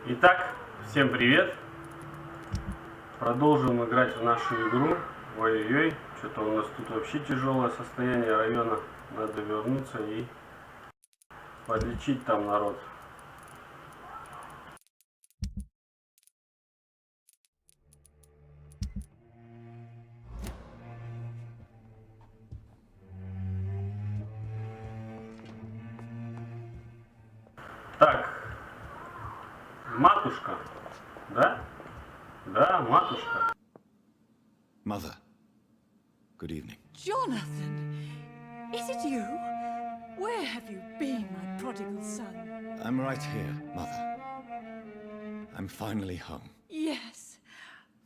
Итак, всем привет! Продолжим играть в нашу игру. Ой-ой-ой, что-то у нас тут вообще тяжелое состояние района. Надо вернуться и подлечить там народ. Так, матушка, да? Да, матушка. Mother, good evening. Jonathan, is it you? Where have you been, my prodigal son? I'm right here, Mother. I'm finally home. Yes,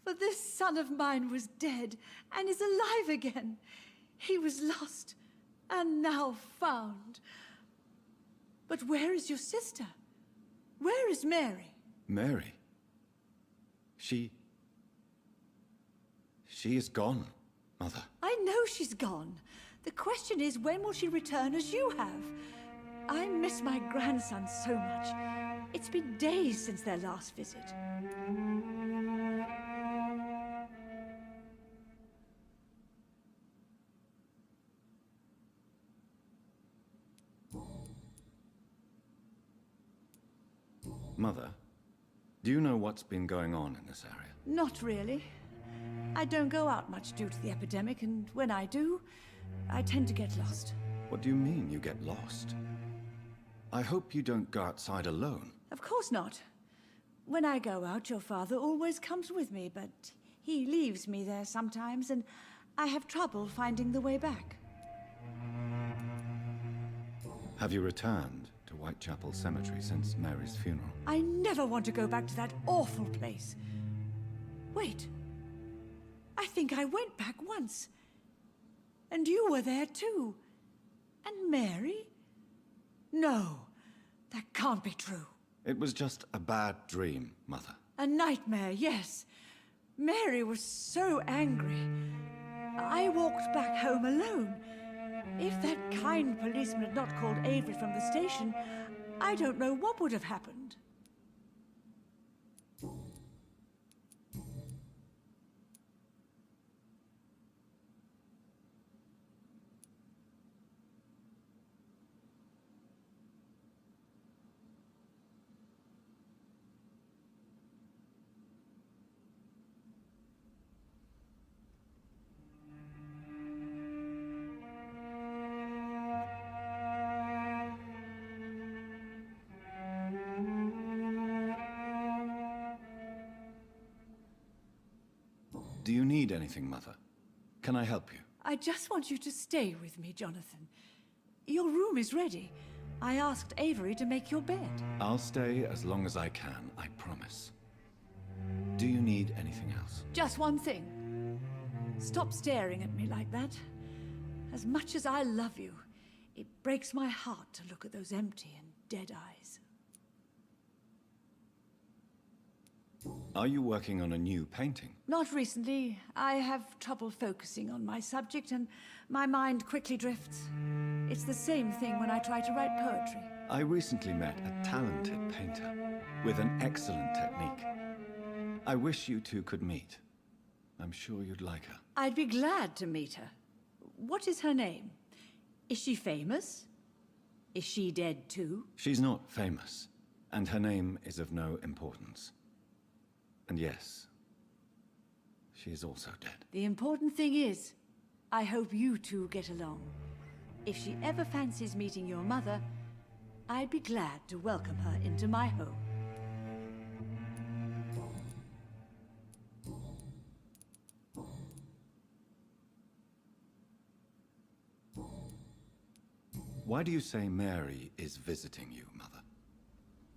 for this son of mine was dead and is alive again. He was lost and now found. But where is your sister? Where is Mary? Mary? She is gone, Mother. I know she's gone. The question is, when will she return as you have? I miss my grandson so much. It's been days since their last visit. Mother, do you know what's been going on in this area? Not really. I don't go out much due to the epidemic, and when I do, I tend to get lost. What do you mean you get lost? I hope you don't go outside alone. Of course not. When I go out, your father always comes with me, but he leaves me there sometimes, and I have trouble finding the way back. Have you returned to Whitechapel Cemetery since Mary's funeral? I never want to go back to that awful place. Wait. I think I went back once. And you were there too. And Mary? No, that can't be true. It was just a bad dream, Mother. A nightmare, yes. Mary was so angry. I walked back home alone. If that kind policeman had not called Avery from the station, I don't know what would have happened. Do you need anything, Mother? Can I help you? I just want you to stay with me, Jonathan. Your room is ready. I asked Avery to make your bed. I'll stay as long as I can, I promise. Do you need anything else? Just one thing. Stop staring at me like that. As much as I love you, it breaks my heart to look at those empty and dead eyes. Are you working on a new painting? Not recently. I have trouble focusing on my subject and my mind quickly drifts. It's the same thing when I try to write poetry. I recently met a talented painter with an excellent technique. I wish you two could meet. I'm sure you'd like her. I'd be glad to meet her. What is her name? Is she famous? Is she dead too? She's not famous, and her name is of no importance. And yes, she is also dead. The important thing is, I hope you two get along. If she ever fancies meeting your mother, I'd be glad to welcome her into my home. Why do you say Mary is visiting you, Mother?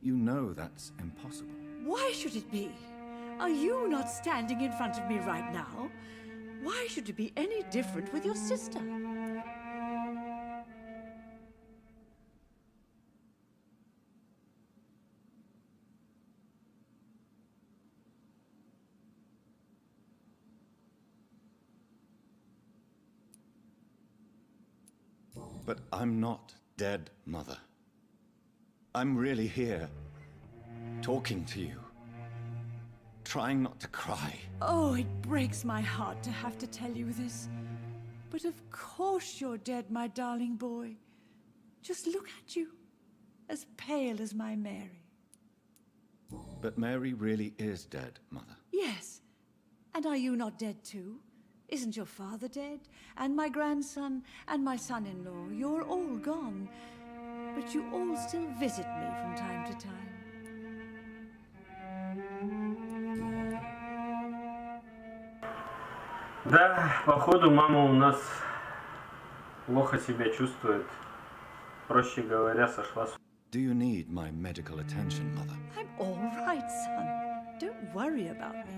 You know that's impossible. Why should it be? Are you not standing in front of me right now? Why should it be any different with your sister? But I'm not dead, Mother. I'm really here. talking to you, trying not to cry. Oh, it breaks my heart to have to tell you this. But of course you're dead, my darling boy. Just look at you, as pale as my Mary. But Mary really is dead, Mother. Yes. And are you not dead too? Isn't your father dead? And my grandson, and my son-in-law, you're all gone. But you all still visit me from time to time. Да, походу мама у нас плохо себя чувствует. Проще говоря, сошла с... Do you need my medical attention, Mother? I'm all right, son. Don't worry about me.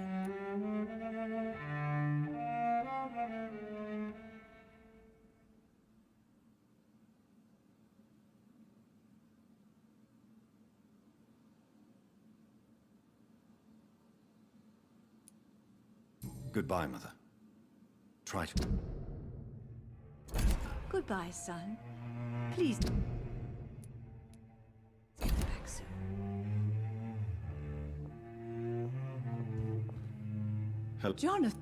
Goodbye, Mother. Try to... Goodbye, son. Please come back soon. Help. Jonathan.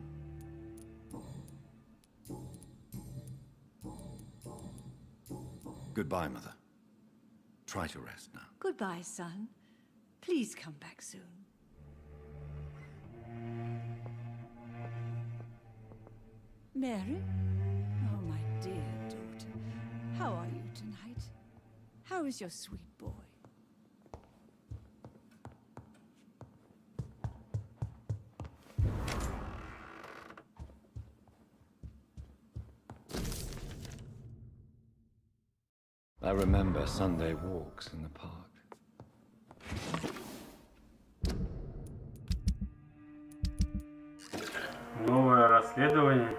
Goodbye, Mother. Try to rest now. Goodbye, son. Please come back soon. Mary? Oh, my dear daughter. How are you tonight? How is your sweet boy? I remember Sunday walks in the park. Новое расследование.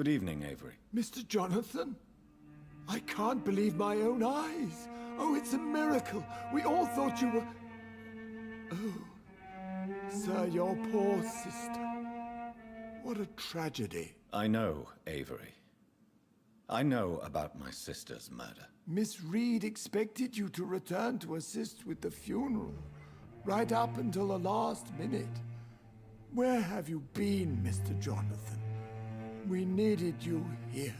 Good evening, Avery. Mr. Jonathan? I can't believe my own eyes. Oh, it's a miracle. We all thought you were... Oh, sir, your poor sister. What a tragedy. I know, Avery. I know about my sister's murder. Miss Reed expected you to return to assist with the funeral, right up until the last minute. Where have you been, Mr. Jonathan? We needed you here.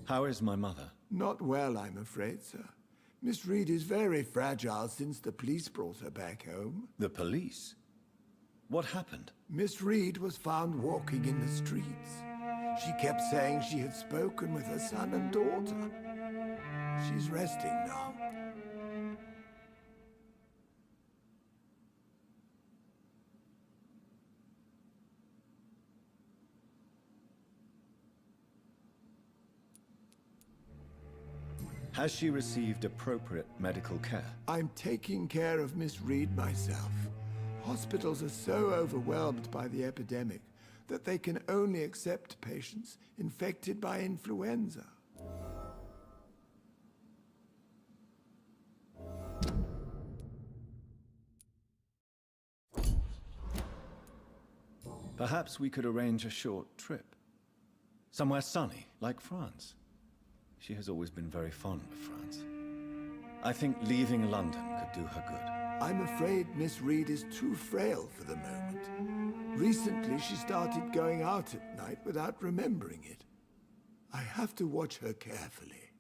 How is my mother? Not well, I'm afraid, sir. Miss Reed is very fragile since the police brought her back home. The police? What happened? Miss Reed was found walking in the streets. She kept saying she had spoken with her son and daughter. She's resting now. Has she received appropriate medical care? I'm taking care of Miss Reed myself. Hospitals are so overwhelmed by the epidemic that they can only accept patients infected by influenza. Perhaps we could arrange a short trip. Somewhere sunny, like France. She has always been very fond of France. I think leaving London could do her good. I'm afraid Miss Reed is too frail for the moment. Recently, she started going out at night without remembering it. I have to watch her carefully.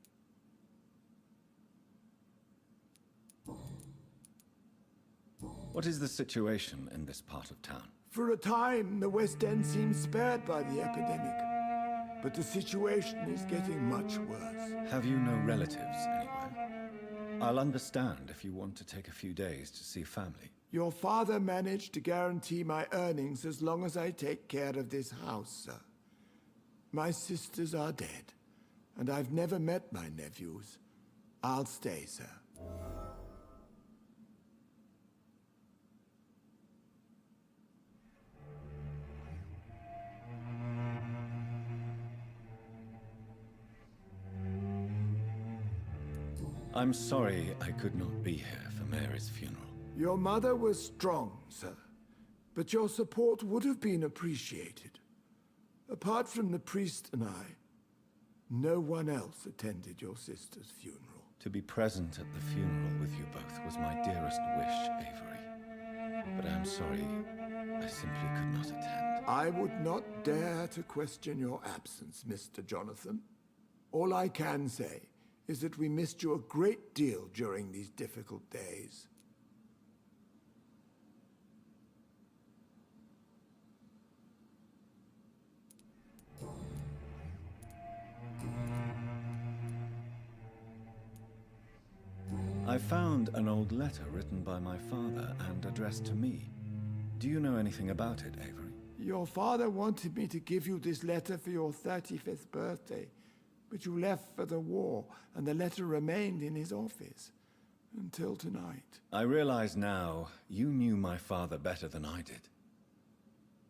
What is the situation in this part of town? For a time, the West End seemed spared by the epidemic. But the situation is getting much worse. Have you no relatives anywhere? I'll understand if you want to take a few days to see family. Your father managed to guarantee my earnings as long as I take care of this house, sir. My sisters are dead, and I've never met my nephews. I'll stay, sir. I'm sorry I could not be here for Mary's funeral. Your mother was strong, sir, but your support would have been appreciated. Apart from the priest and I, no one else attended your sister's funeral. To be present at the funeral with you both was my dearest wish, Avery. But I am sorry, I simply could not attend. I would not dare to question your absence, Mr. Jonathan. All I can say is that we missed you a great deal during these difficult days. I found an old letter written by my father and addressed to me. Do you know anything about it, Avery? Your father wanted me to give you this letter for your 35th birthday, but you left for the war, and the letter remained in his office until tonight. I realize now you knew my father better than I did.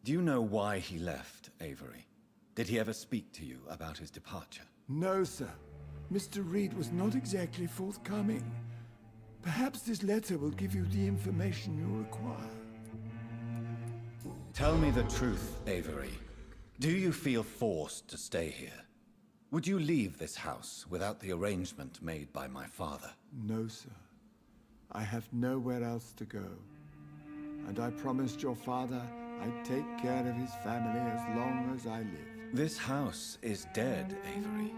Do you know why he left, Avery? Did he ever speak to you about his departure? No, sir. Mr. Reed was not exactly forthcoming. Perhaps this letter will give you the information you require. Tell me the truth, Avery. Do you feel forced to stay here? Would you leave this house without the arrangement made by my father? No, sir. I have nowhere else to go. And I promised your father I'd take care of his family as long as I live. This house is dead, Avery.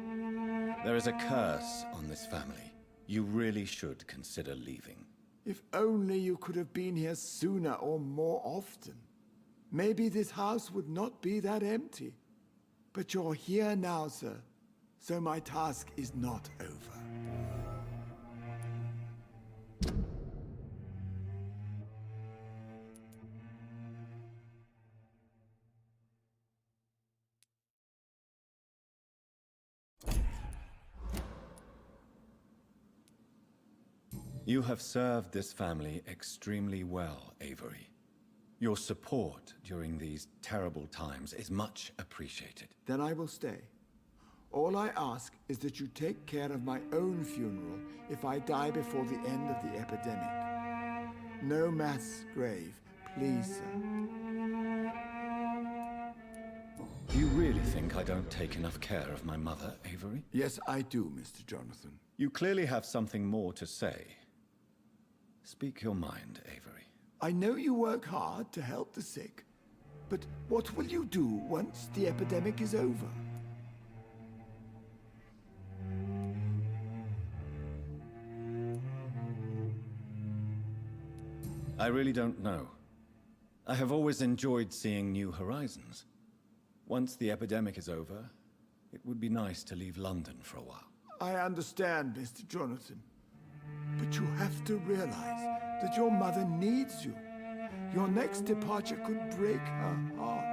There is a curse on this family. You really should consider leaving. If only you could have been here sooner or more often. Maybe this house would not be that empty. But you're here now, sir. So my task is not over. You have served this family extremely well, Avery. Your support during these terrible times is much appreciated. Then I will stay. All I ask is that you take care of my own funeral if I die before the end of the epidemic. No mass grave, please, sir. Do you really think I don't take enough care of my mother, Avery? Yes, I do, Mr. Jonathan. You clearly have something more to say. Speak your mind, Avery. I know you work hard to help the sick, but what will you do once the epidemic is over? I really don't know. I have always enjoyed seeing new horizons. Once the epidemic is over, it would be nice to leave London for a while. I understand, Mr. Jonathan. But you have to realize that your mother needs you. Your next departure could break her heart.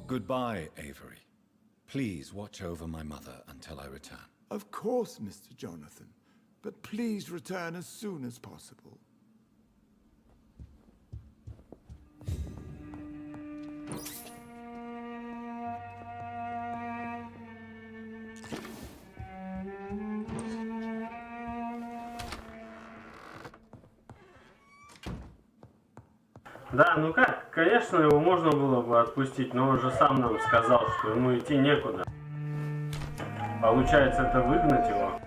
Goodbye, Avery. Please watch over my mother until I return. Of course, Mr. Jonathan. But please return as soon as possible. Да, ну как, конечно, его можно было бы отпустить, но он же сам нам сказал, что ему идти некуда. Получается, это выгнать его.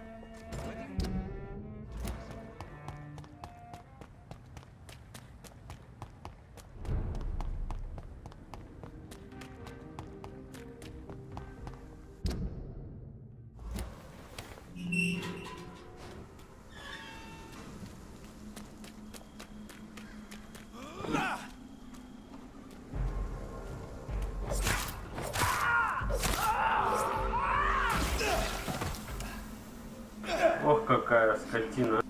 Ох, какая скотина.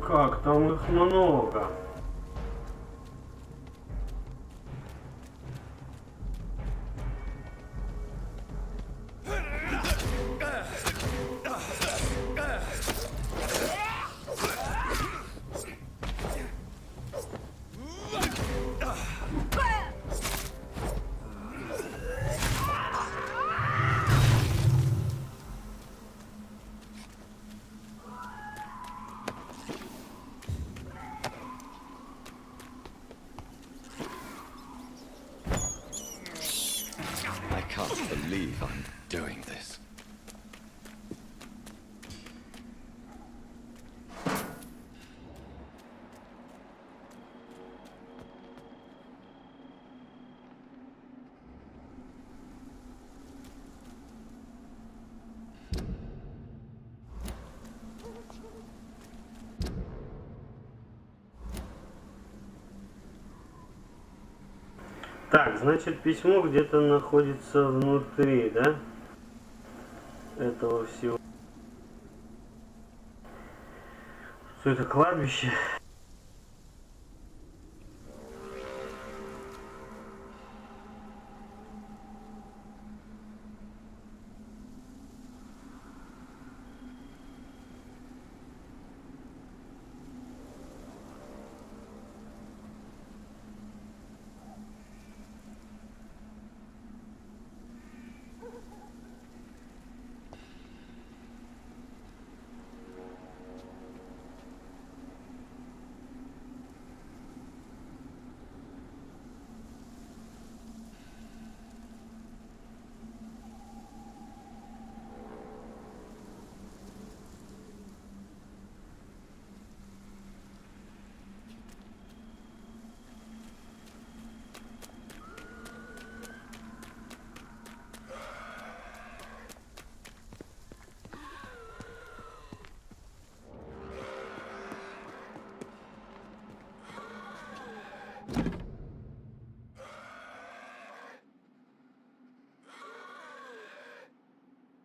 Как там их много? I can't believe I'm doing this. Так, значит, письмо где-то находится внутри, да? Этого всего. Что это, кладбище?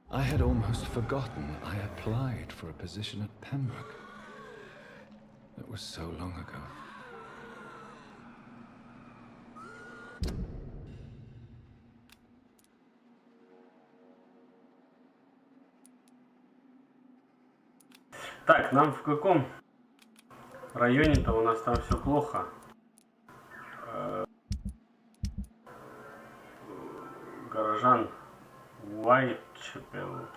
I had almost forgotten I applied for a position at Pembroke. That was so long ago. Так, нам в каком районе-то у нас там все плохо? Горожан Уайтчепел.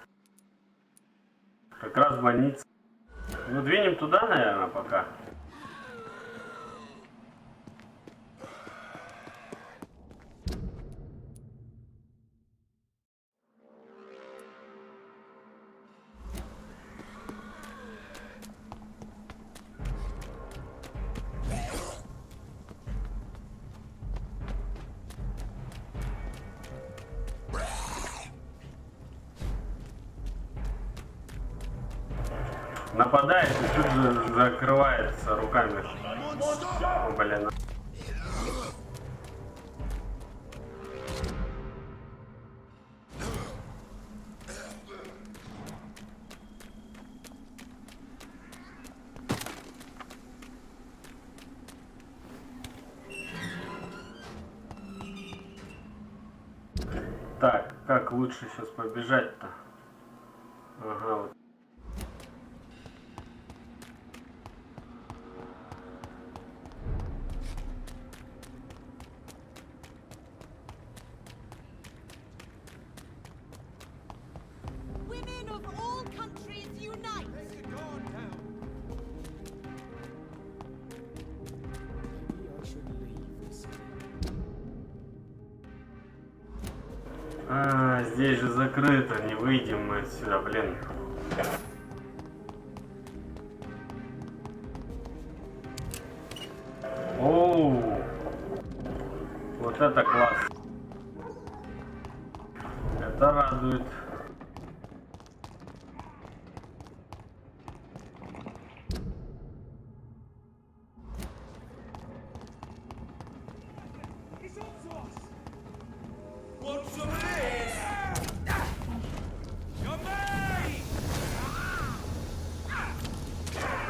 Как раз больница. Ну, двинем туда, наверное, пока. нападает и тут же закрывается руками. О, блин. Так, как лучше сейчас побежать-то? Ага, вот. Women of all countries unite! А, здесь же закрыто, не выйдем мы отсюда, блин. Оу, вот это класс. Это радует.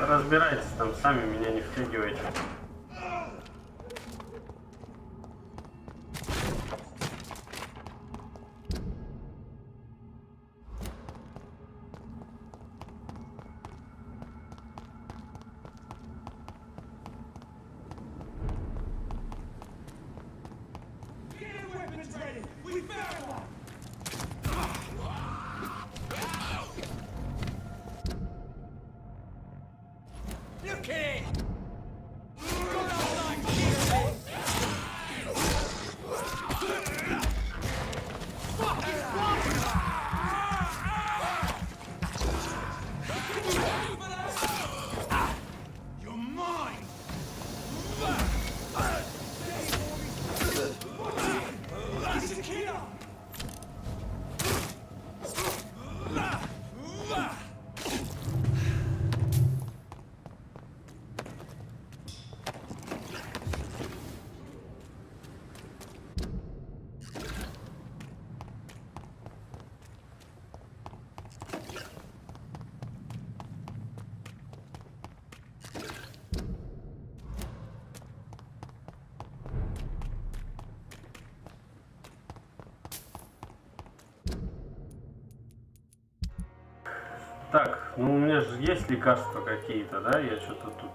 Разбирайтесь там сами, меня не втягивайте. Так, ну у меня же есть лекарства какие-то, да? Я что-то тут...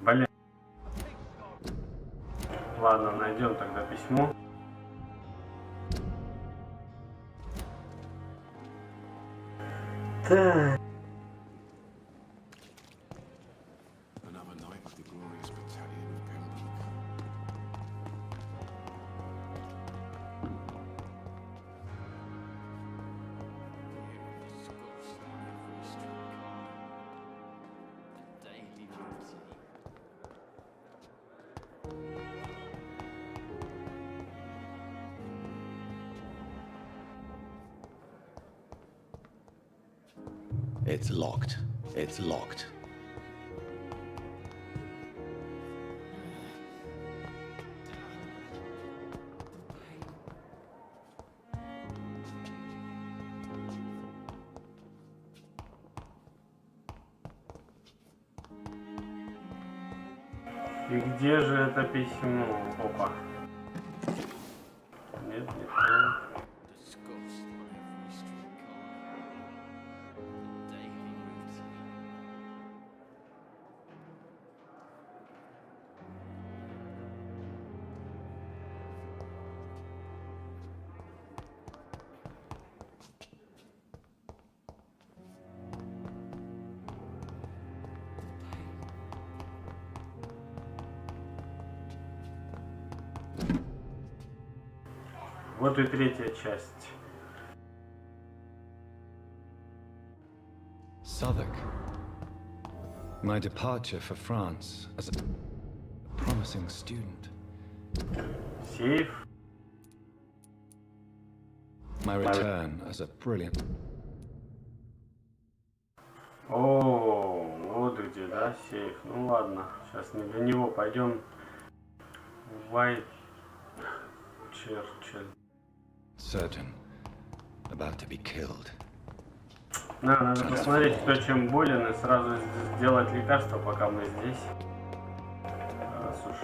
Блин. Ладно, найдем тогда письмо. Так. It's locked. It's locked. И где же это письмо? Опа. Нет, не то. Вот и третья часть. Southwark. My departure for France as a promising student. Сейф. My return as a brilliant... О, вот где, да, сейф. Ну ладно, сейчас не для него. Пойдем в Черчилль. Surgeon, about to be killed. Надо посмотреть, кто чем болен, и сразу сделать лекарство, пока мы здесь. Раз уж.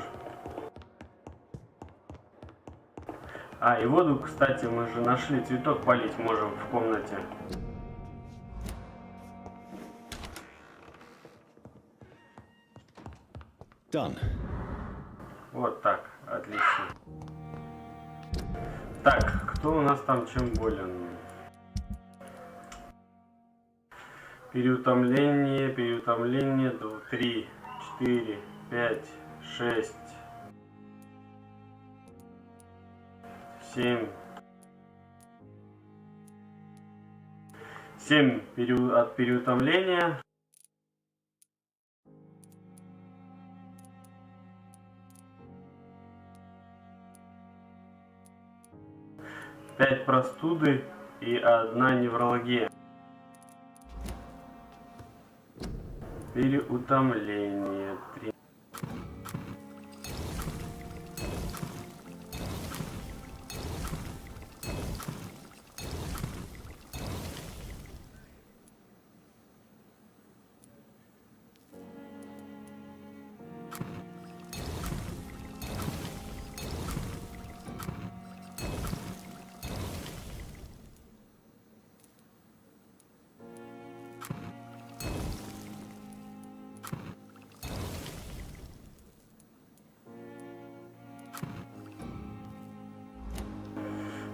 А, и воду, кстати, мы же нашли, цветок полить можем в комнате. Done. Вот так, отлично. Так, кто у нас там чем болен? Переутомление, 3, 4, 5, 6, 7. 7 от переутомления. Пять простуды и 1 невралгия. Переутомление 3.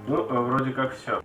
Ну, вроде как все.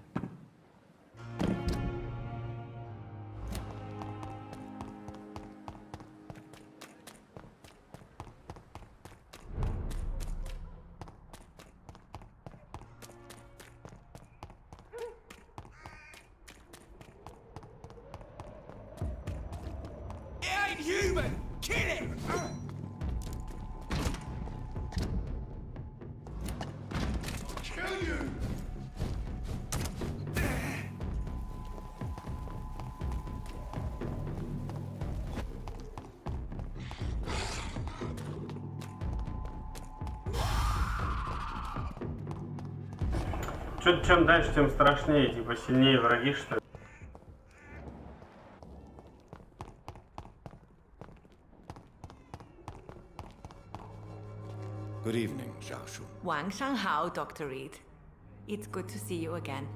Что-то чем дальше, тем страшнее, типа сильнее враги, что ли. Good evening, Zhao Shu. 晚上好, Dr. Reed. It's good to see you again.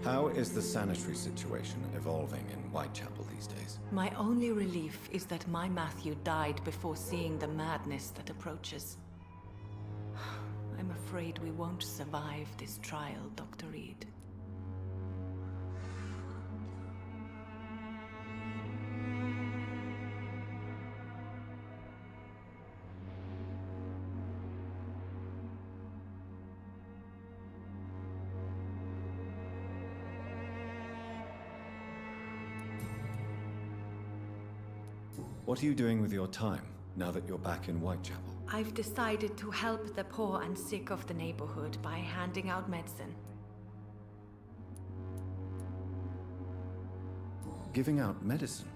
How is the sanitary situation evolving in Whitechapel these days? My only relief is that my Matthew died before seeing the madness that approaches. I'm afraid we won't survive this trial, Dr. Reed. What are you doing with your time, now that you're back in Whitechapel? I've decided to help the poor and sick of the neighborhood by handing out medicine. Giving out medicine?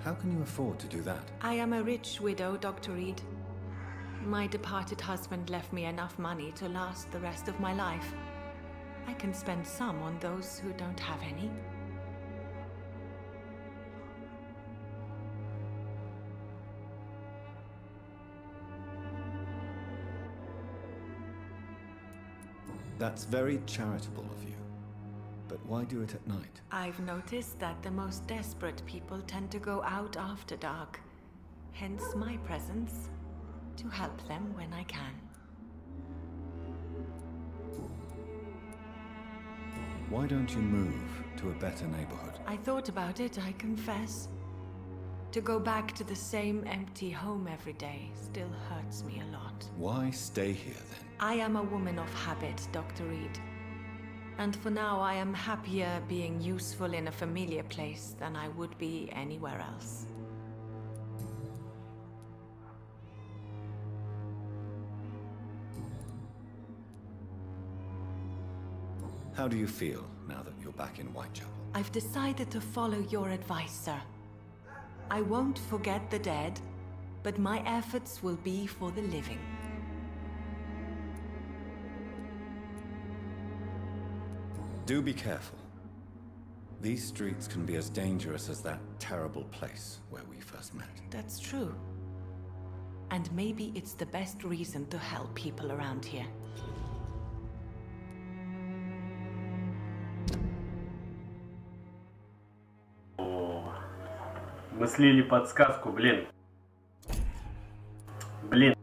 How can you afford to do that? I am a rich widow, Dr. Reed. My departed husband left me enough money to last the rest of my life. I can spend some on those who don't have any. That's very charitable of you. But why do it at night? I've noticed that the most desperate people tend to go out after dark. Hence my presence, to help them when I can. Why don't you move to a better neighborhood? I thought about it, I confess. To go back to the same empty home every day still hurts me a lot. Why stay here then? I am a woman of habit, Dr. Reed. And for now, I am happier being useful in a familiar place than I would be anywhere else. How do you feel now that you're back in Whitechapel? I've decided to follow your advice, sir. I won't forget the dead, but my efforts will be for the living. Do be careful. These streets can be as dangerous as that terrible place where we first met. That's true. And maybe it's the best reason to help people around here. Мы слили подсказку, блин. Блин.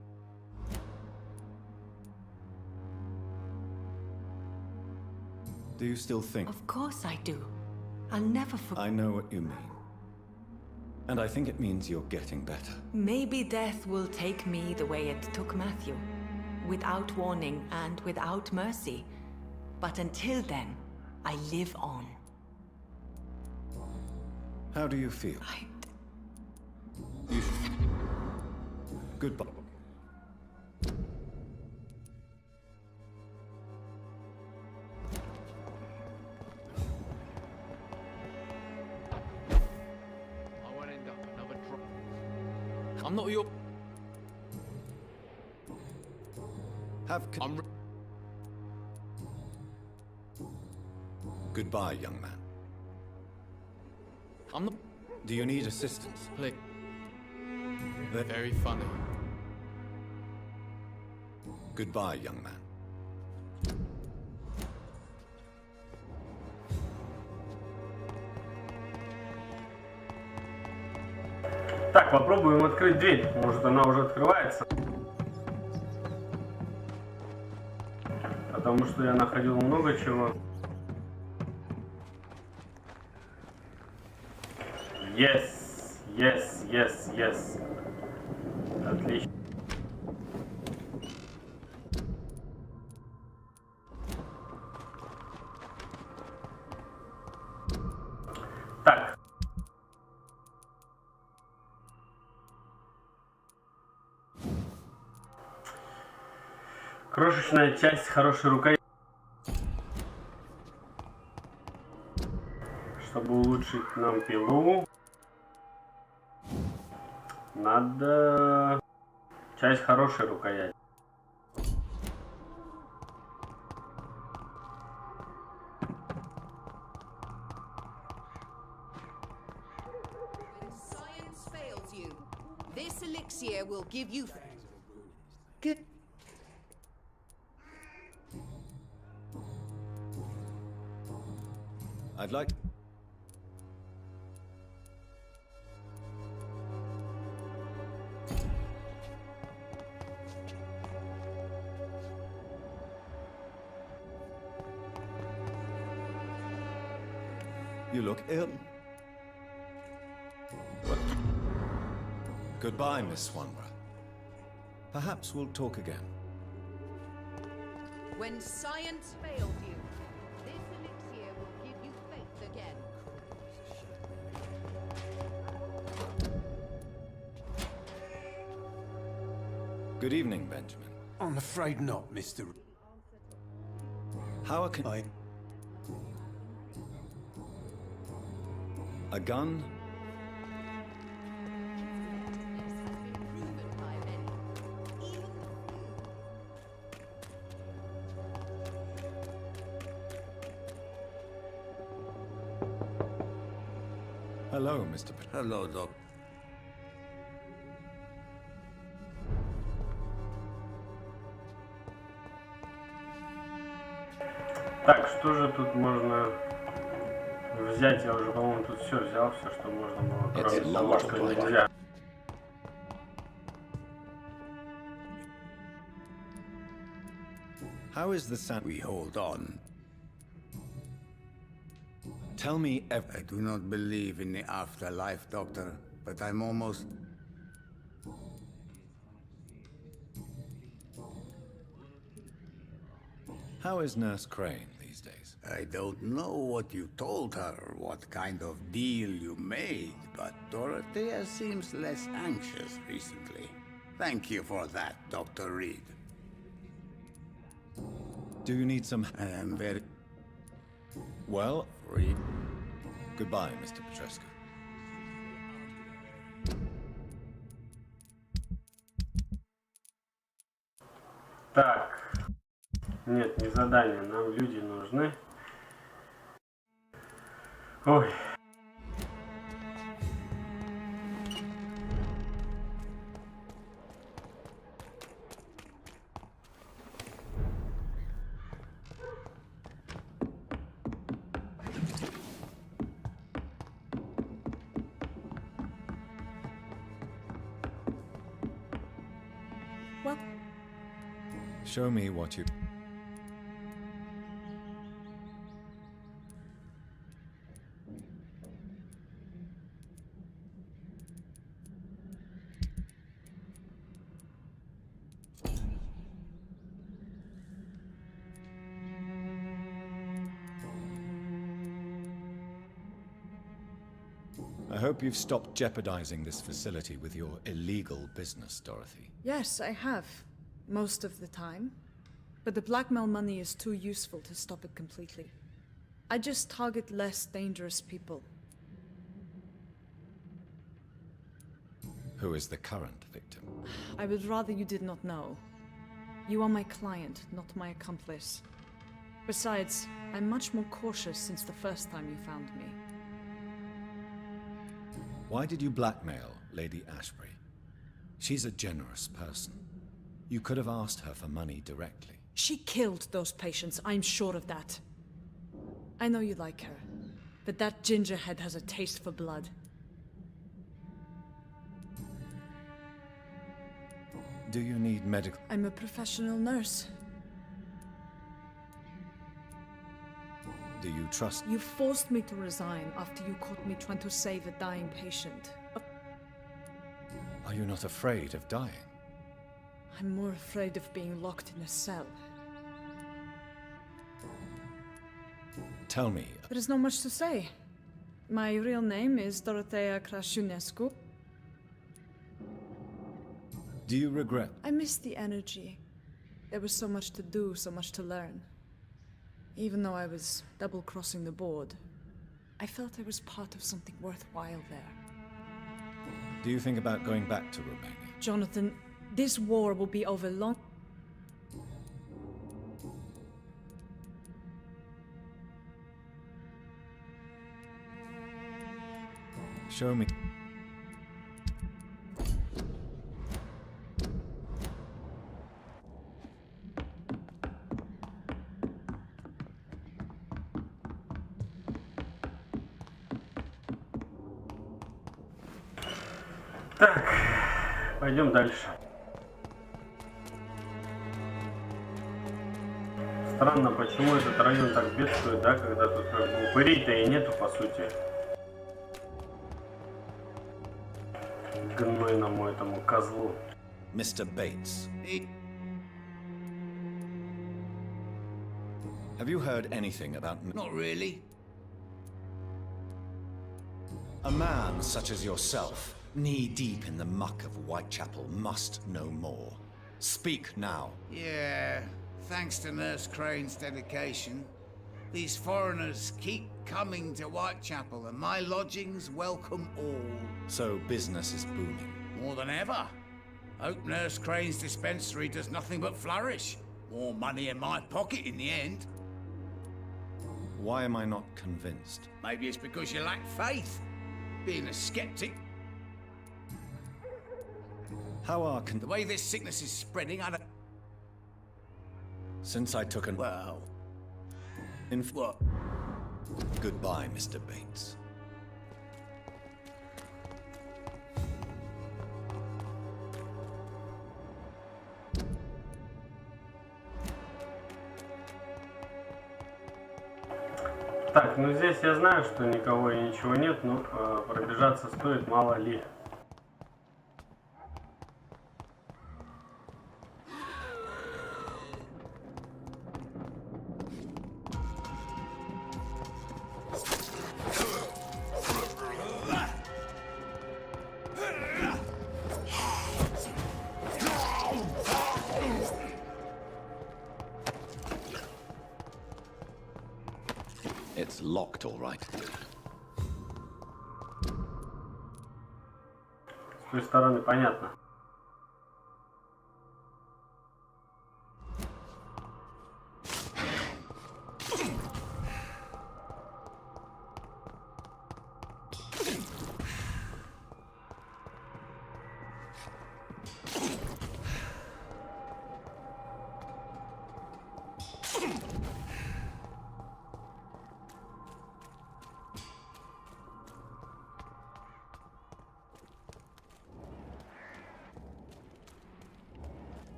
Do you still think? Of course I do. I'll never forget. I know what you mean. And I think it means you're getting better. Maybe death will take me the way it took Matthew. Without warning and without mercy. But until then, I live on. How do you feel? You Goodbye. I won't end up another drop. I'm not your. I'm. Goodbye, young man. I'm not. Do you need assistance? Please. Ve- Very funny. Goodbye, young man. Так, попробуем открыть дверь. Может, она уже открывается. Потому что я находил много чего. Yes, yes, yes, yes. Отлично. Так. Крошечная часть хорошей рукоятки. Чтобы улучшить нам пилу, надо часть хорошей рукояти. Science fails you. This elixir will give you good. I'd like... You look ill. Goodbye, Miss Swanborough. Perhaps we'll talk again. When science failed you, this elixir will give you faith again. Good evening, Benjamin. I'm afraid not, Mr. How can I... A gun? Proven by many. Even Hello, Mr. Hello, Doc. Так, что же тут можно взять? Я уже, по-моему, тут все взял, все, что можно было, кроме того, что нельзя. How is the sand... We hold on. Tell me I do not believe in the afterlife, Doctor, but I'm almost... How is Nurse Crane these days? I don't know what you told her, what kind of deal you made, but Dorothea seems less anxious recently. Thank you for that, Dr. Reed. Do you need some... I am very... Well, Reed. goodbye, Mr. Petrescu. Так. Нет, не задание. Нам люди нужны. Ой. Well, Show me what you... I hope you've stopped jeopardizing this facility with your illegal business, Dorothy. Yes, I have. Most of the time. But the blackmail money is too useful to stop it completely. I just target less dangerous people. Who is the current victim? I would rather you did not know. You are my client, not my accomplice. Besides, I'm much more cautious since the first time you found me. Why did you blackmail Lady Ashbury? She's a generous person. You could have asked her for money directly. She killed those patients, I'm sure of that. I know you like her, but that gingerhead has a taste for blood. Do you need medical... I'm a professional nurse. Do you trust... You forced me to resign after you caught me trying to save a dying patient. Are you not afraid of dying? I'm more afraid of being locked in a cell. Tell me... There is not much to say. My real name is Dorothea Crasciunescu. Do you regret... I miss the energy. There was so much to do, so much to learn. Even though I was double-crossing the board, I felt I was part of something worthwhile there. Do you think about going back to Romania? Jonathan, this war will be over long... Show me... Так, пойдем дальше. Странно, почему этот район так бедствует, да, когда тут как бы упырей-то и нету, по сути. Гнойному этому козлу. Mr. Bates. Have you heard anything about... Not really. A man such as yourself, knee-deep in the muck of Whitechapel, must know more. Speak now. Yeah, thanks to Nurse Crane's dedication, these foreigners keep coming to Whitechapel, and my lodgings welcome all. So business is booming. More than ever. Hope Nurse Crane's dispensary does nothing but flourish. More money in my pocket in the end. Why am I not convinced? Maybe it's because you lack faith. Being a skeptic. How are The way this sickness is spreading, I don't... Since I took an... Well... What? Goodbye, Mr. Bates. Так, ну здесь я знаю, что никого и ничего нет, но пробежаться стоит, мало ли. It's locked, all right. С той стороны понятно.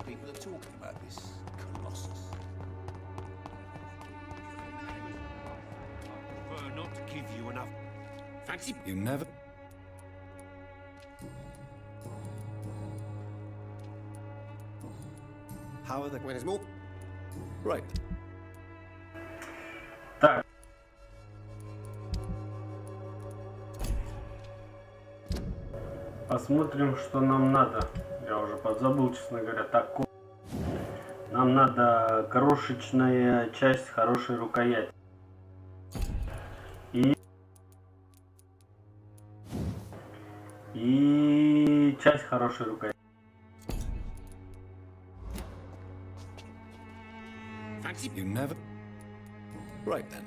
People are talking about this Colossus. I prefer not to give you enough. Fancy. You never... How are the... When there's more. Right. Так. Посмотрим, что нам надо. Я уже подзабыл, честно говоря, так. Нам надо крошечная часть хорошей рукояти. И часть хорошей рукояти. You never... Right then.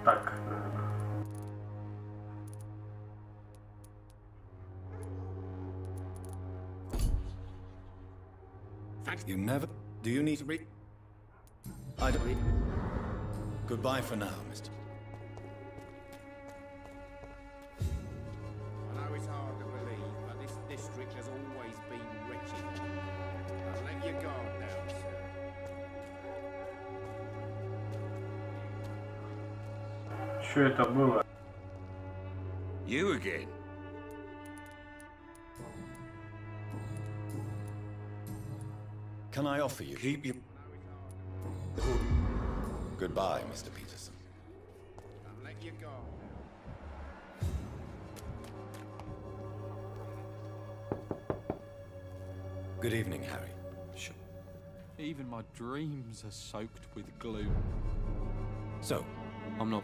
Так. You never... Do you need to read? I don't read. Goodbye for now, mister. I know it's hard to believe, but this district has always been wretched. Now let your guard down, sir. Что это было? You again? Can I offer you? Keep your... Goodbye, Mr. Peterson. Now let your guard down. Good evening, Harry. Even my dreams are soaked with gloom. So, I'm not...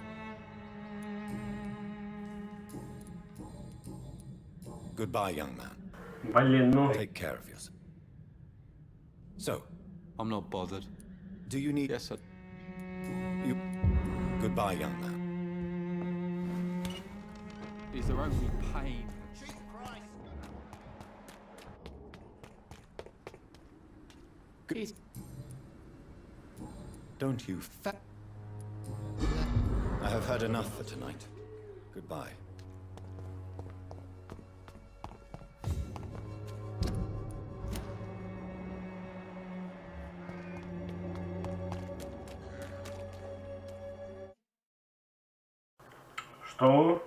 goodbye, young man. Блин, ну... Take care of yourself. So, I'm not bothered. do you need... Yes, You... Goodbye, young man. is there only pain? Good... Don't you I have had enough for tonight. Goodbye. Что?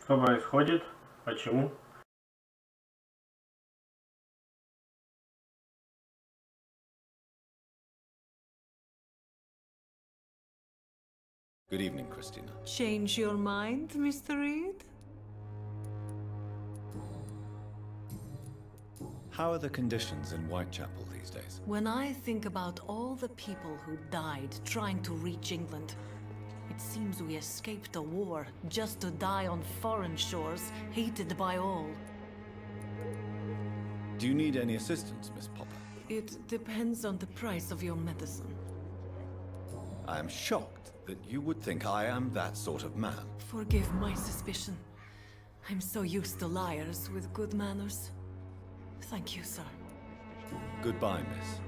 Что происходит? Почему? Good evening, Christina. Change your mind, Mr. Reed? How are the conditions in Whitechapel these days? When I think about all the people who died trying to reach England, it seems we escaped a war just to die on foreign shores, hated by all. Do you need any assistance, Miss Popper? It depends on the price of your medicine. I am shocked that you would think I am that sort of man. Forgive my suspicion. I'm so used to liars with good manners. Thank you, sir. Goodbye, miss.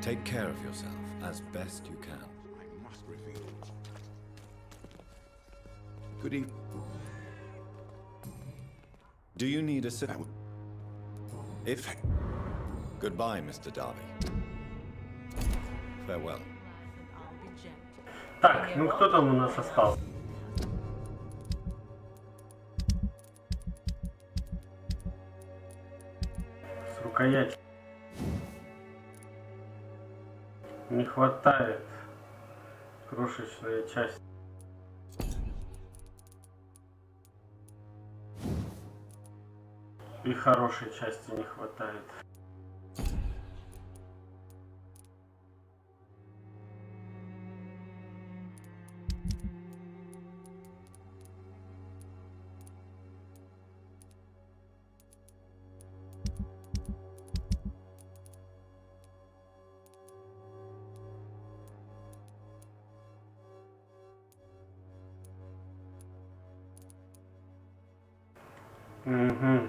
Take care of yourself as best you can. I must reveal. Good evening. Do you need assistance? If... Goodbye, Mr. Darby. Farewell. Так, ну кто там у нас остался? С рукоятью. Не хватает крошечная часть. И хорошей части не хватает. Угу.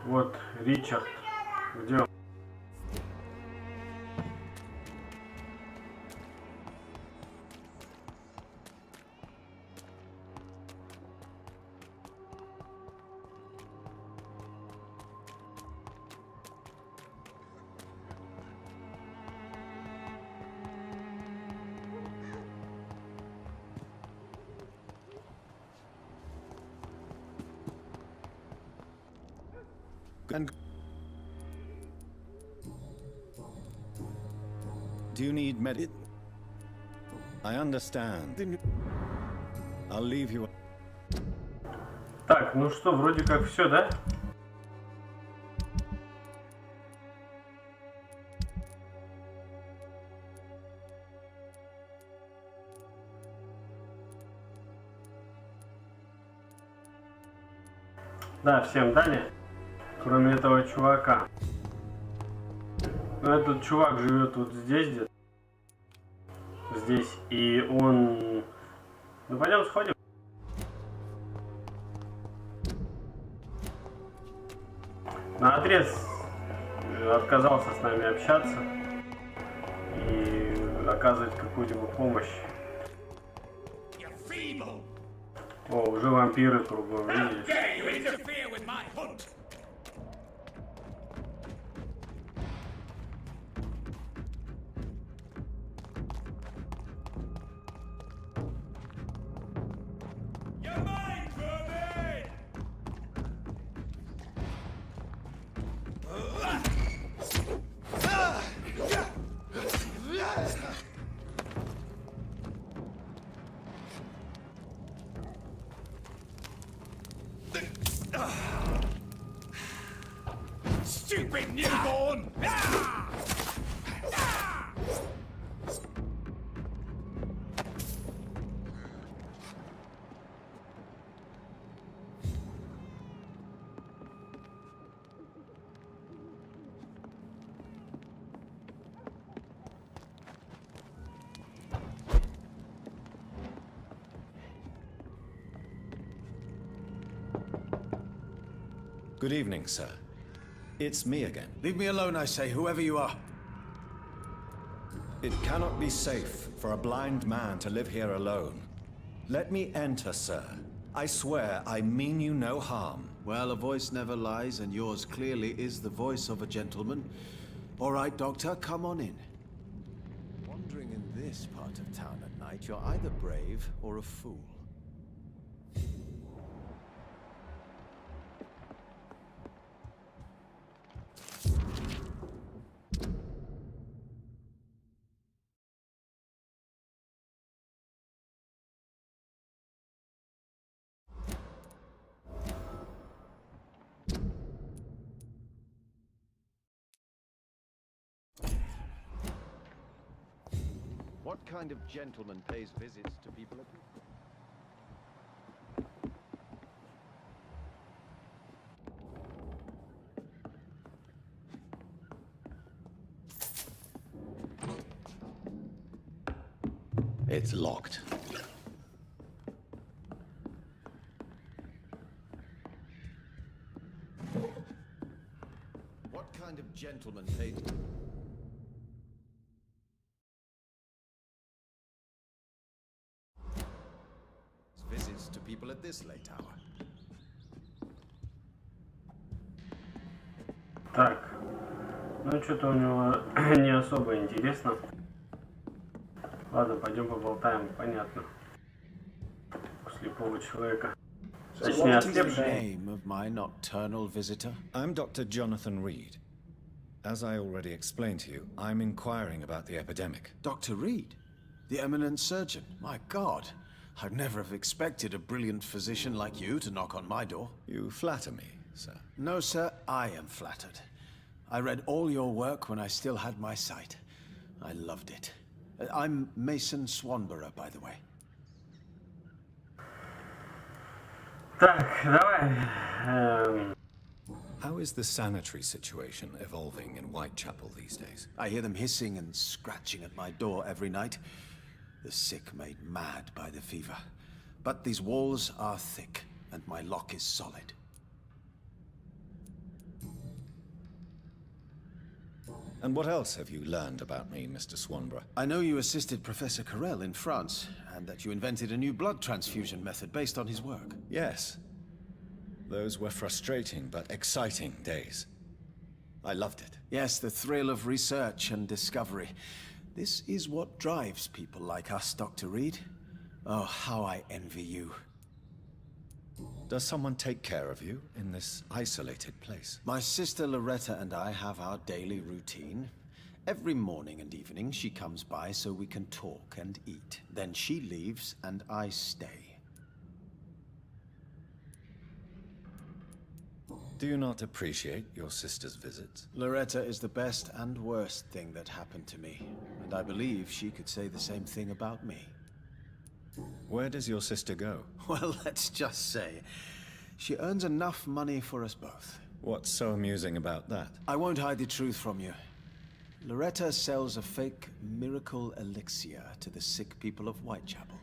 Вот Ричард. Где он? And do you need medicine? I understand. I'll leave you. Так, ну что, вроде как все, да? Да, всем дали. Кроме этого чувака. Ну, этот чувак живет вот здесь где-то. Здесь. И он... Ну, пойдем сходим. Наотрез отказался с нами общаться и оказывать какую-либо помощь. О, уже вампиры кругом, видишь? Stupid newborn! Good evening, sir. It's me again. Leave me alone, I say, whoever you are. It cannot be safe for a blind man to live here alone. Let me enter, sir. I swear I mean you no harm. Well, a voice never lies, and yours clearly is the voice of a gentleman. All right, Doctor, come on in. Wandering in this part of town at night, you're either brave or a fool. What kind of gentleman pays visits to people at... It's locked. What kind of gentleman pays... visits to people at this late hour? Так. Ну, что-то у него не особо интересно. Ладно, пойдем поболтаем, понятно. У слепого человека. Точнее, ослепший. Name of my nocturnal visitor? I'm Dr. Jonathan Reed. As I already explained to you, I'm inquiring about the epidemic. Dr. Reed? The eminent surgeon? My God. I'd never have expected a brilliant physician like you to knock on my door. You flatter me, sir. No, sir, I am flattered. I read all your work when I still had my sight. I loved it. I'm Mason Swanborough, by the way. Так, давай. How is the sanitary situation evolving in Whitechapel these days? I hear them hissing and scratching at my door every night. The sick made mad by the fever. But these walls are thick, and my lock is solid. And what else have you learned about me, Mr. Swanborough? I know you assisted Professor Carell in France, and that you invented a new blood transfusion method based on his work. Yes. Those were frustrating but exciting days. I loved it. Yes, the thrill of research and discovery. This is what drives people like us, Dr. Reed. Oh, how I envy you. Does someone take care of you in this isolated place? My sister Loretta and I have our daily routine. Every morning and evening she comes by so we can talk and eat. Then she leaves and I stay. Do you not appreciate your sister's visits? Loretta is the best and worst thing that happened to me, and I believe she could say the same thing about me. Where does your sister go? Well, let's just say, she earns enough money for us both. What's so amusing about that? I won't hide the truth from you. Loretta sells a fake miracle elixir to the sick people of Whitechapel.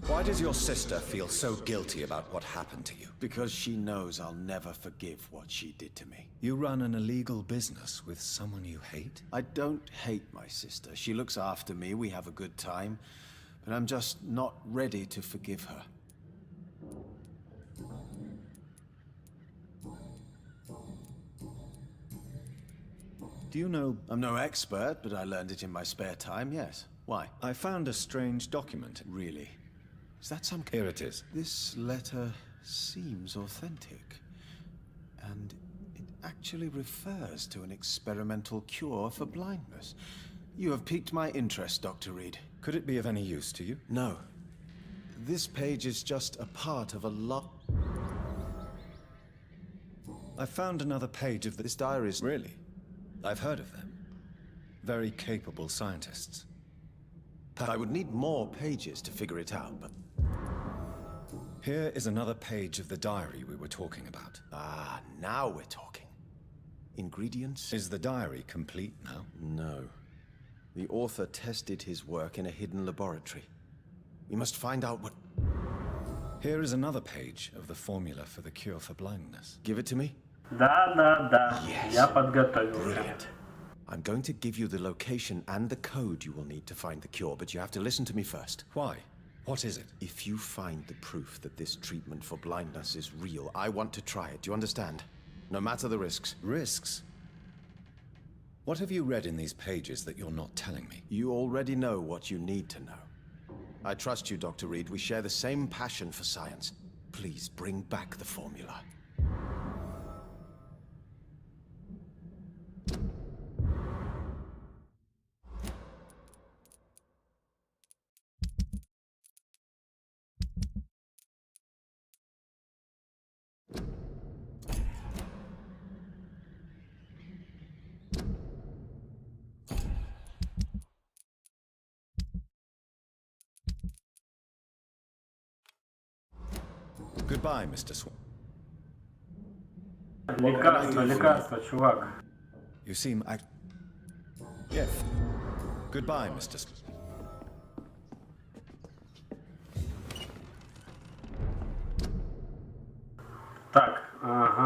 Why does your sister feel so guilty about what happened to you? Because she knows I'll never forgive what she did to me. You run an illegal business with someone you hate? I don't hate my sister. She looks after me, we have a good time. But I'm just not ready to forgive her. Do you know... I'm no expert, but I learned it in my spare time, yes. Why? I found a strange document. Really? Is that some... Here it is. This letter seems authentic. And it actually refers to an experimental cure for blindness. You have piqued my interest, Dr. Reed. Could it be of any use to you? No. This page is just a part of a lot... I found another page of This diary is... Really? I've heard of them. Very capable scientists. I would need more pages to figure it out, but... Here is another page of the diary we were talking about. Ah, now we're talking. Ingredients? Is the diary complete now? No. The author tested his work in a hidden laboratory. We must find out what... Here is another page of the formula for the cure for blindness. Give it to me? Да. Yes. Я подготовился. Brilliant. I'm going to give you the location and the code you will need to find the cure, but you have to listen to me first. Why? What is it? If you find the proof that this treatment for blindness is real, I want to try it. Do you understand? No matter the risks. Risks? What have you read in these pages that you're not telling me? You already know what you need to know. I trust you, Dr. Reed. We share the same passion for science. Please bring back the formula. Goodbye, Mr. Swan. Лекарство, чувак. You seem... Yes. Goodbye, Mr. Swan. Ага.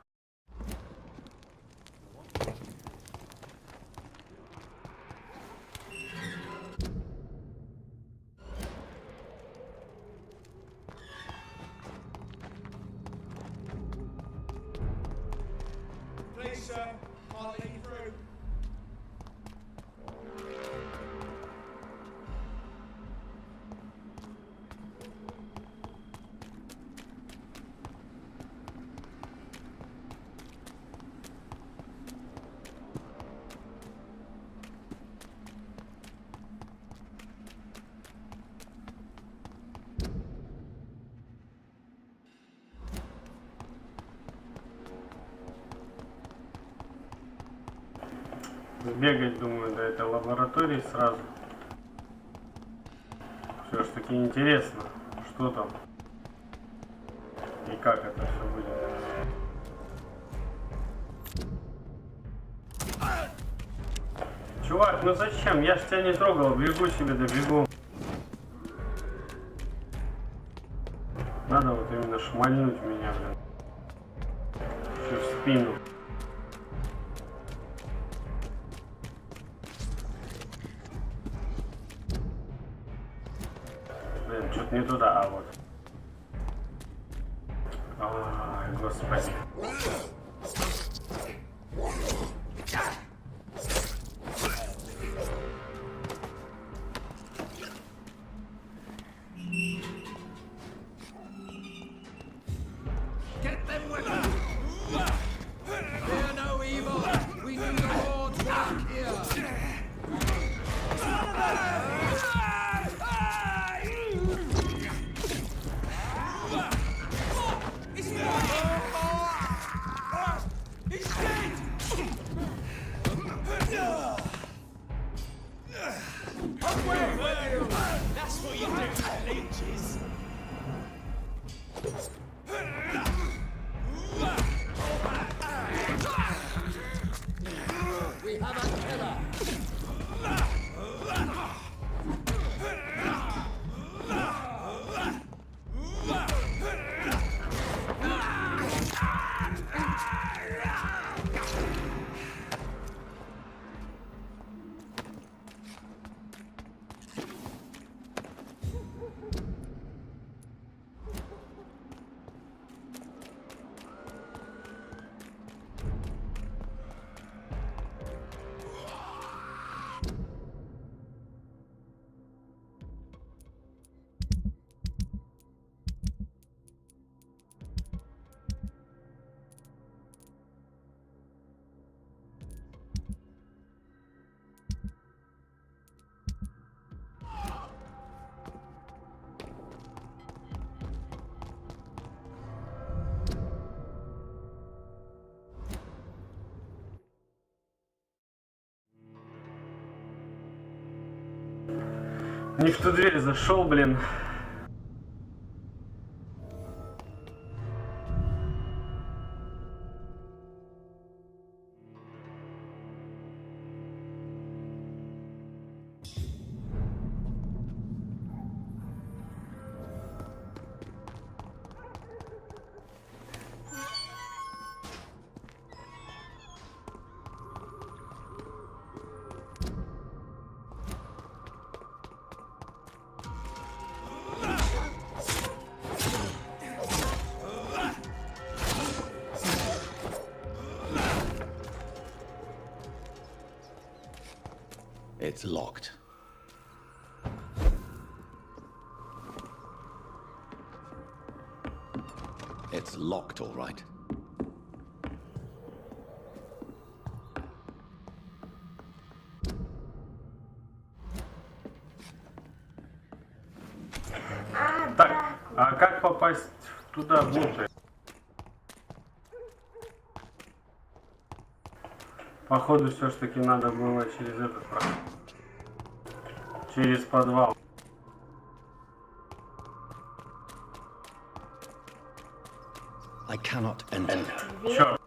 Please, sir, I'll let you through. Сбегать, думаю, до этой лаборатории сразу. Все ж таки интересно, что там и как это все будет. Чувак, ну зачем? Я ж тебя не трогал, бегу себе, да бегу. Надо вот именно шмальнуть меня, блин. Еще в спину. Блин, что-то не туда, а вот. Ай, господи. Get them weapons! Fear no evil! We do the Lord's work here! He's dead! Away with you! That's what you do to leeches! We have a killer! Не в ту дверь зашел, блин. It's locked. It's locked, all right. Так, а как попасть туда внутрь? Походу, все ж таки надо было через этот проход. Через подвал. I cannot enter. Черт.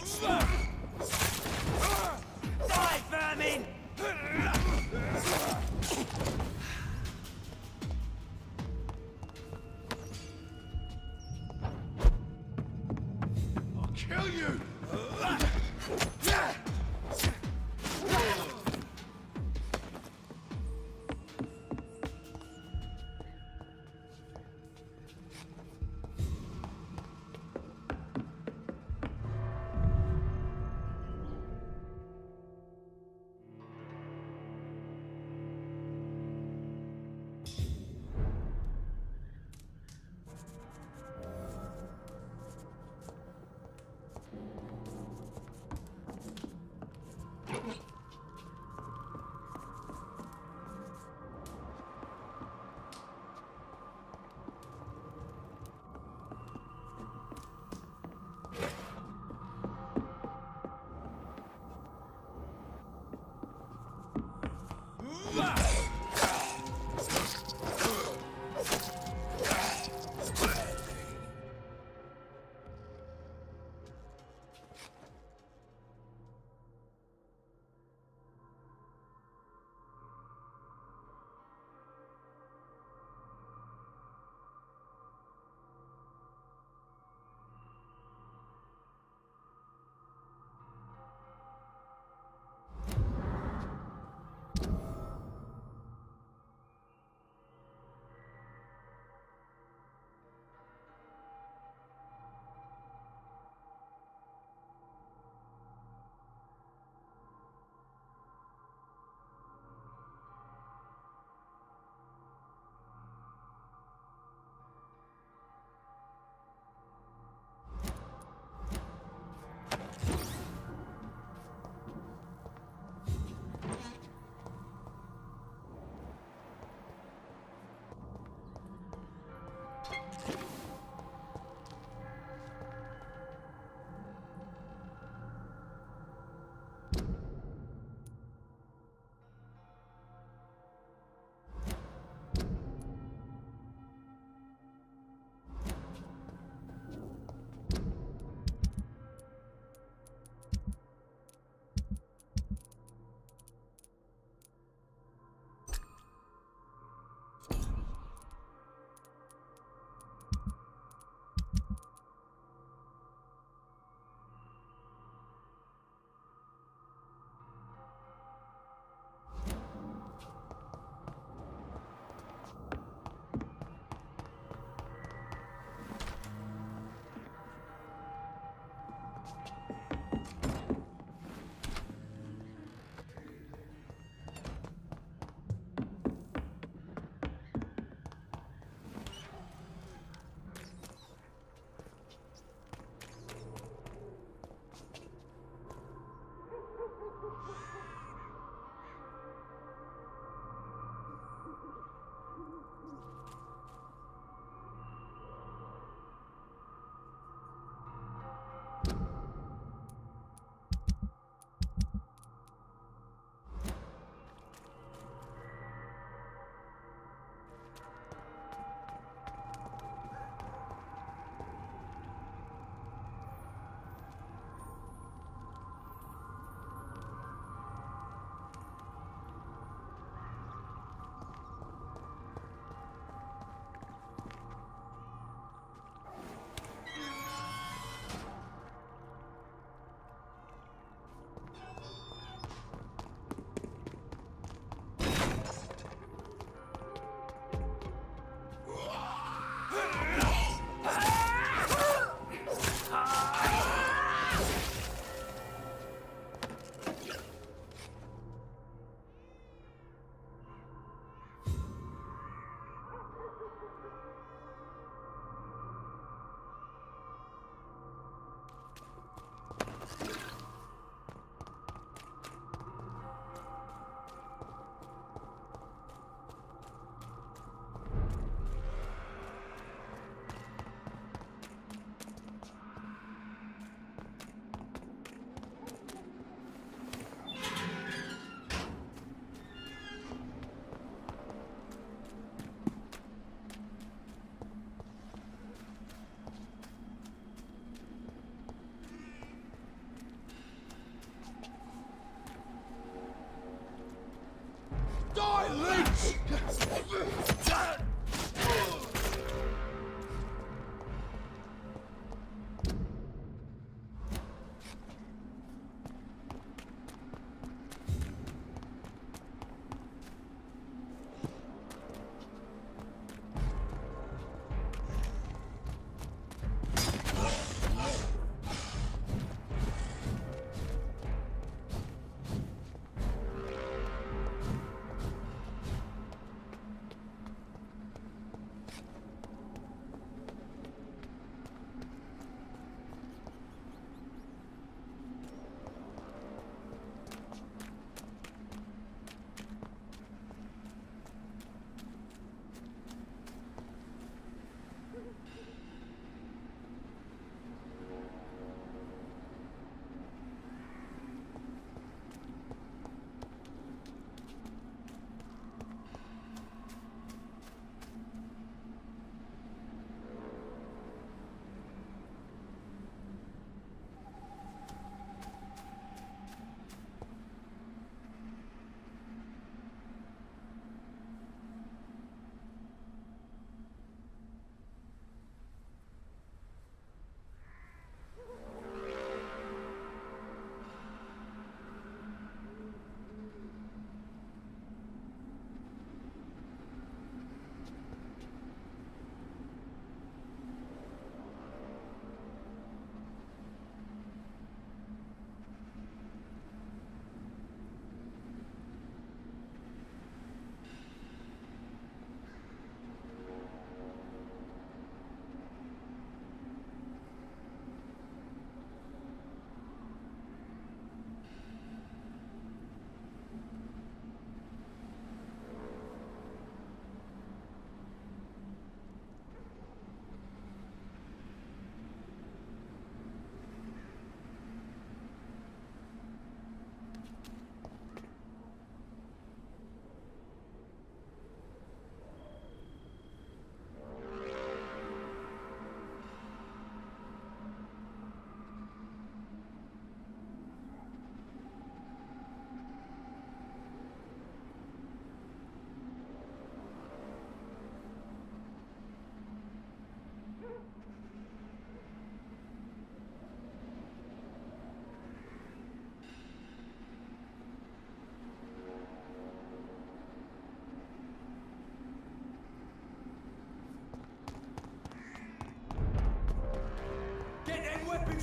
Die, vermin! I'll kill you!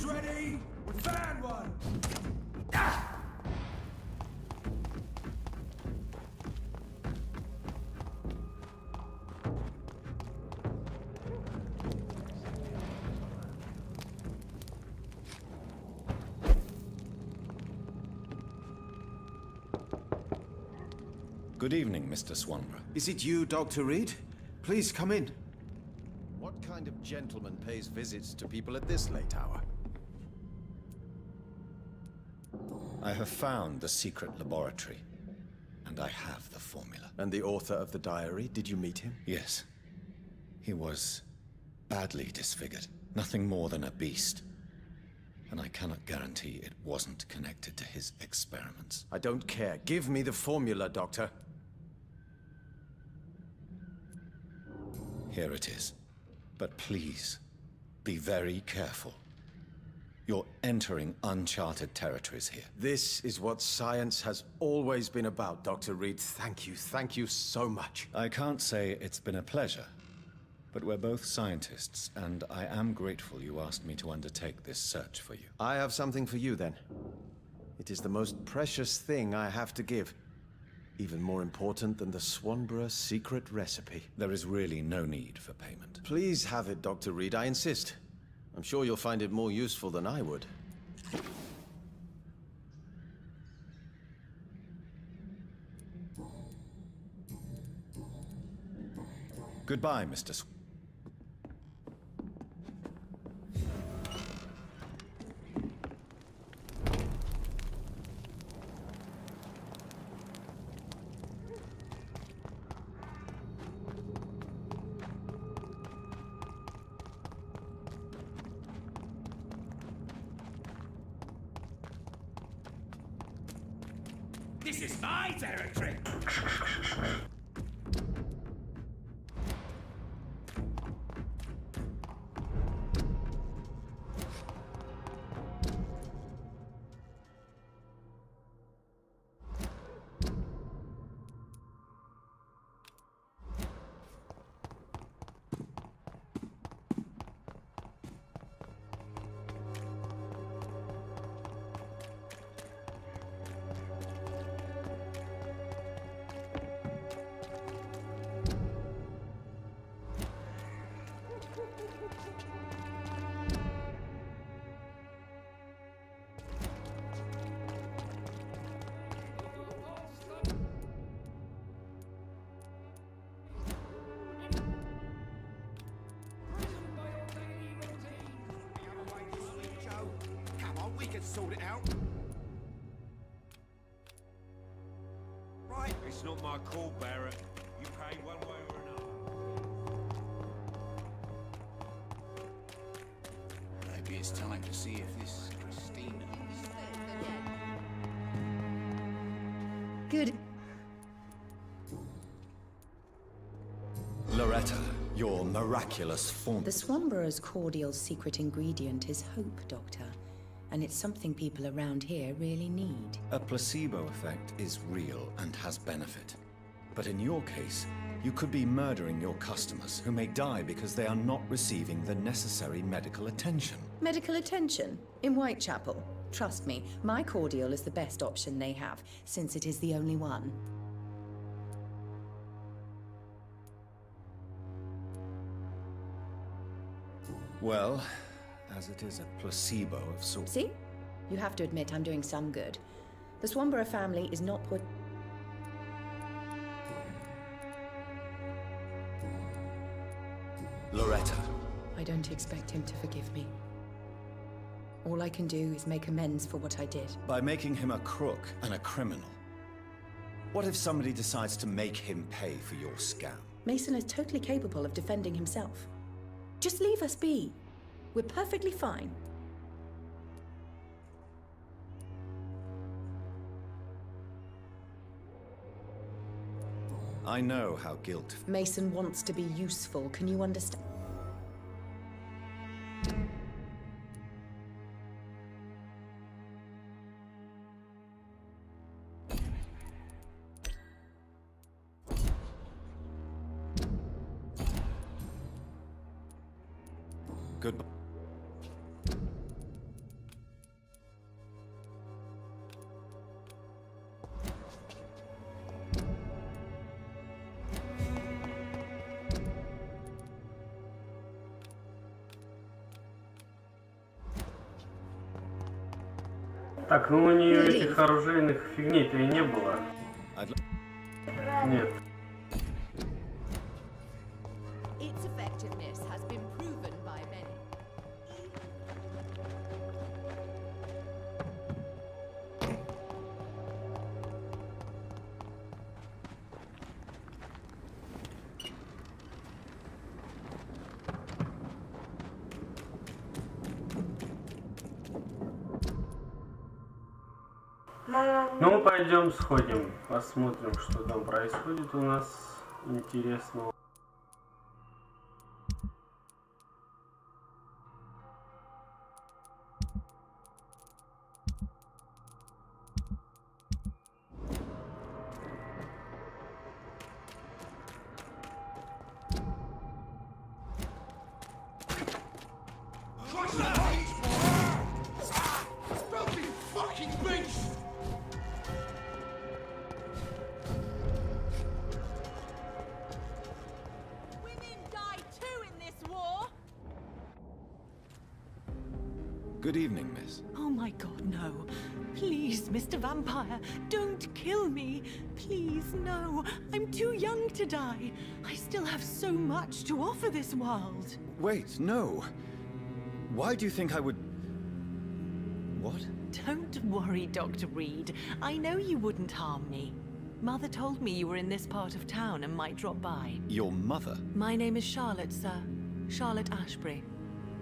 Who's ready? We found one! Good evening, Mr. Swanborough. Is it you, Dr. Reed? Please come in. What kind of gentleman pays visits to people at this late hour? I have found the secret laboratory, and I have the formula. And the author of the diary, did you meet him? Yes. He was badly disfigured. Nothing more than a beast. And I cannot guarantee it wasn't connected to his experiments. I don't care. Give me the formula, Doctor. Here it is. But please, be very careful. You're entering uncharted territories here. This is what science has always been about, Dr. Reed. Thank you so much. I can't say it's been a pleasure, but we're both scientists, and I am grateful you asked me to undertake this search for you. I have something for you, then. It is the most precious thing I have to give. Even more important than the Swanborough secret recipe. There is really no need for payment. Please have it, Dr. Reed. I insist. I'm sure you'll find it more useful than I would. Goodbye, Mr. This is my territory! Sort it out. Right. It's not my call, Barrett. You pay one way or another. Maybe it's time to see if this Christina... Good. Loretta, your miraculous form. The Swanborough's cordial secret ingredient is hope, Doctor. And it's something people around here really need. A placebo effect is real and has benefit. But in your case, you could be murdering your customers who may die because they are not receiving the necessary medical attention. Medical attention? In Whitechapel? Trust me, my cordial is the best option they have, since it is the only one. Well, as it is a placebo of sorts. See? You have to admit I'm doing some good. The Swanborough family is not put... Loretta. I don't expect him to forgive me. All I can do is make amends for what I did. By making him a crook and a criminal. What if somebody decides to make him pay for your scam? Mason is totally capable of defending himself. Just leave us be. We're perfectly fine. I know how guilt... Mason wants to be useful, can you understand? Goodbye. Так, ну у нее этих оружейных фигней-то и не было. Нет. Its effectiveness has been proven by many. Ну, пойдем сходим, посмотрим, что там происходит у нас интересного. Good evening, miss. Oh my god, no. Please, Mr. Vampire, don't kill me. Please, no. I'm too young to die. I still have so much to offer this world. Wait, no. Why do you think I would... What? Don't worry, Dr. Reed. I know you wouldn't harm me. Mother told me you were in this part of town and might drop by. Your mother? My name is Charlotte, sir. Charlotte Ashbury.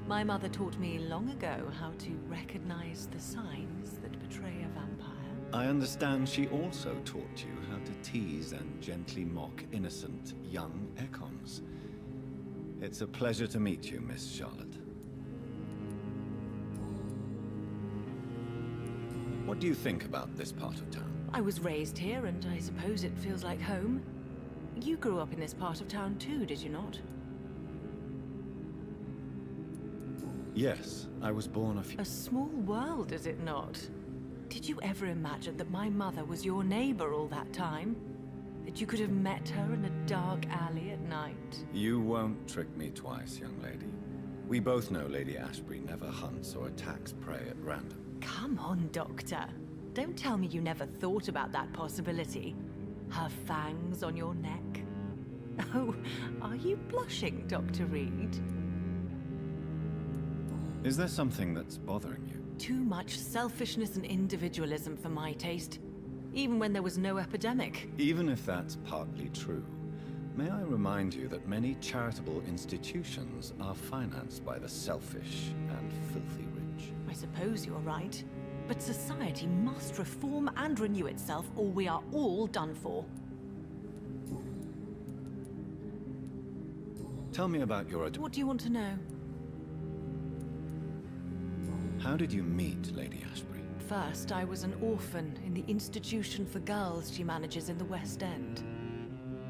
My mother taught me long ago how to recognize the signs that betray a vampire. I understand she also taught you how to tease and gently mock innocent young Ekons. It's a pleasure to meet you, Miss Charlotte. What do you think about this part of town? I was raised here, and I suppose it feels like home. You grew up in this part of town too, did you not? Yes, I was born A small world, is it not? Did you ever imagine that my mother was your neighbor all that time? That you could have met her in a dark alley at night? You won't trick me twice, young lady. We both know Lady Ashbury never hunts or attacks prey at random. Come on, Doctor. Don't tell me you never thought about that possibility. Her fangs on your neck. Oh, are you blushing, Dr. Reed? Is there something that's bothering you? Too much selfishness and individualism for my taste. Even when there was no epidemic. Even if that's partly true, may I remind you that many charitable institutions are financed by the selfish and filthy rich. I suppose you're right. But society must reform and renew itself, or we are all done for. Tell me about your... What do you want to know? How did you meet Lady Ashbury? First, I was an orphan in the institution for girls she manages in the West End.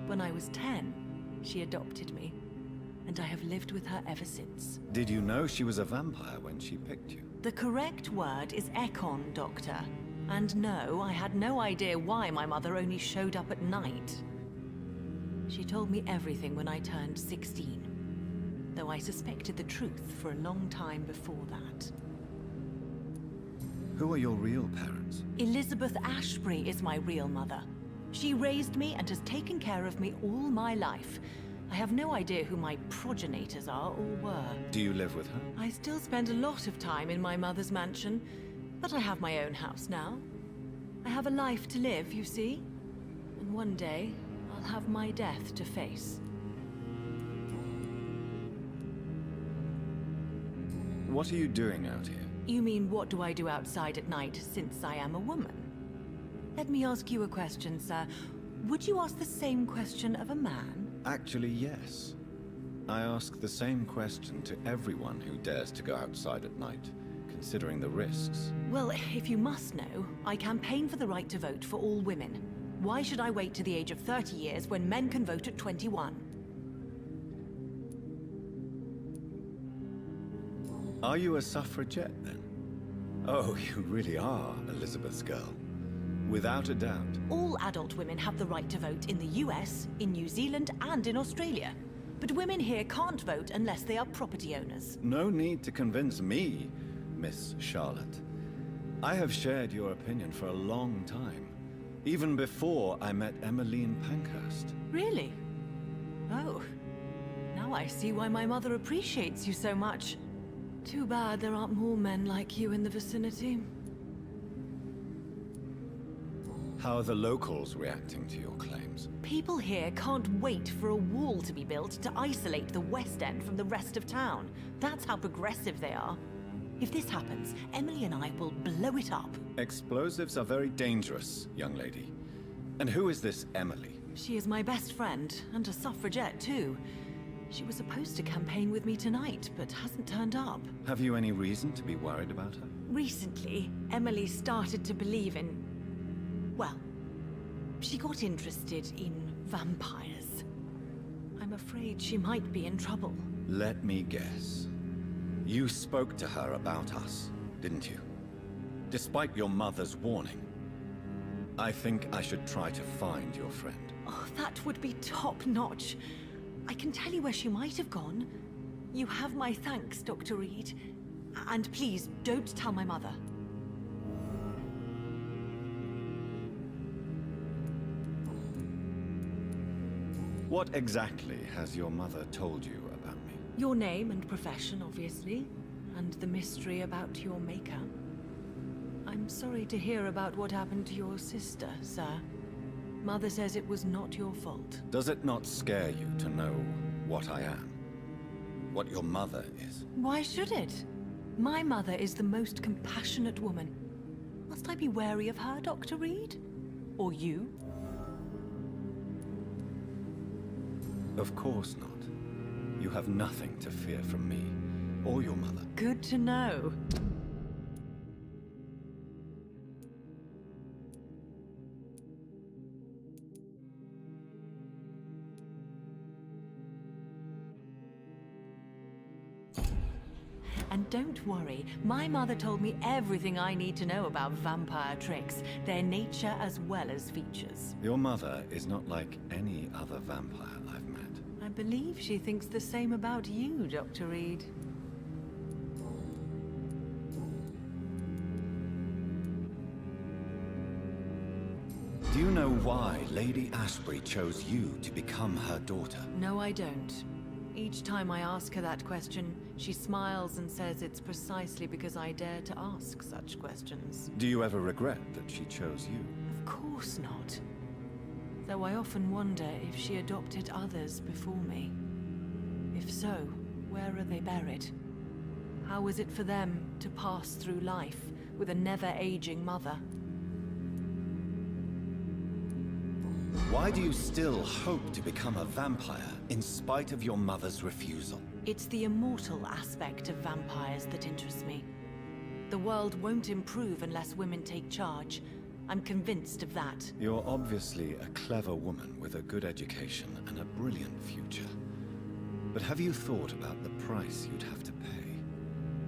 When I was 10, she adopted me, and I have lived with her ever since. Did you know she was a vampire when she picked you? The correct word is Ekon, Doctor. And no, I had no idea why my mother only showed up at night. She told me everything when I turned 16, though I suspected the truth for a long time before that. Who are your real parents? Elizabeth Ashbury is my real mother. She raised me and has taken care of me all my life. I have no idea who my progenitors are or were. Do you live with her? I still spend a lot of time in my mother's mansion, but I have my own house now. I have a life to live, you see. And one day, I'll have my death to face. What are you doing out here? You mean, what do I do outside at night since I am a woman? Let me ask you a question, sir. Would you ask the same question of a man? Actually, yes. I ask the same question to everyone who dares to go outside at night, considering the risks. Well, if you must know, I campaign for the right to vote for all women. Why should I wait to the age of 30 years when men can vote at 21? Are you a suffragette, then? Oh, you really are Elizabeth's girl. Without a doubt. All adult women have the right to vote in the US, in New Zealand, and in Australia. But women here can't vote unless they are property owners. No need to convince me, Miss Charlotte. I have shared your opinion for a long time. Even before I met Emmeline Pankhurst. Really? Oh. Now I see why my mother appreciates you so much. Too bad there aren't more men like you in the vicinity. How are the locals reacting to your claims? People here can't wait for a wall to be built to isolate the West End from the rest of town. That's how progressive they are. If this happens, Emily and I will blow it up. Explosives are very dangerous, young lady. And who is this Emily? She is my best friend, and a suffragette too. She was supposed to campaign with me tonight, but hasn't turned up. Have you any reason to be worried about her? Recently, Emily started to believe in... well, she got interested in vampires. I'm afraid she might be in trouble. Let me guess. You spoke to her about us, didn't you? Despite your mother's warning. I think I should try to find your friend. Oh, that would be top-notch. I can tell you where she might have gone. You have my thanks, Dr. Reed. And please, don't tell my mother. What exactly has your mother told you about me? Your name and profession, obviously. And the mystery about your maker. I'm sorry to hear about what happened to your sister, sir. Mother says it was not your fault. Does it not scare you to know what I am? What your mother is? Why should it? My mother is the most compassionate woman. Must I be wary of her, Dr. Reed? Or you? Of course not. You have nothing to fear from me, or your mother. Good to know. And don't worry, my mother told me everything I need to know about vampire tricks, their nature as well as features. Your mother is not like any other vampire I've met. I believe she thinks the same about you, Dr. Reed. Do you know why Lady Ashbury chose you to become her daughter? No, I don't. Each time I ask her that question, she smiles and says it's precisely because I dare to ask such questions. Do you ever regret that she chose you? Of course not. Though I often wonder if she adopted others before me. If so, where are they buried? How is it for them to pass through life with a never-aging mother? Why do you still hope to become a vampire in spite of your mother's refusal? It's the immortal aspect of vampires that interests me. The world won't improve unless women take charge. I'm convinced of that. You're obviously a clever woman with a good education and a brilliant future. But have you thought about the price you'd have to pay?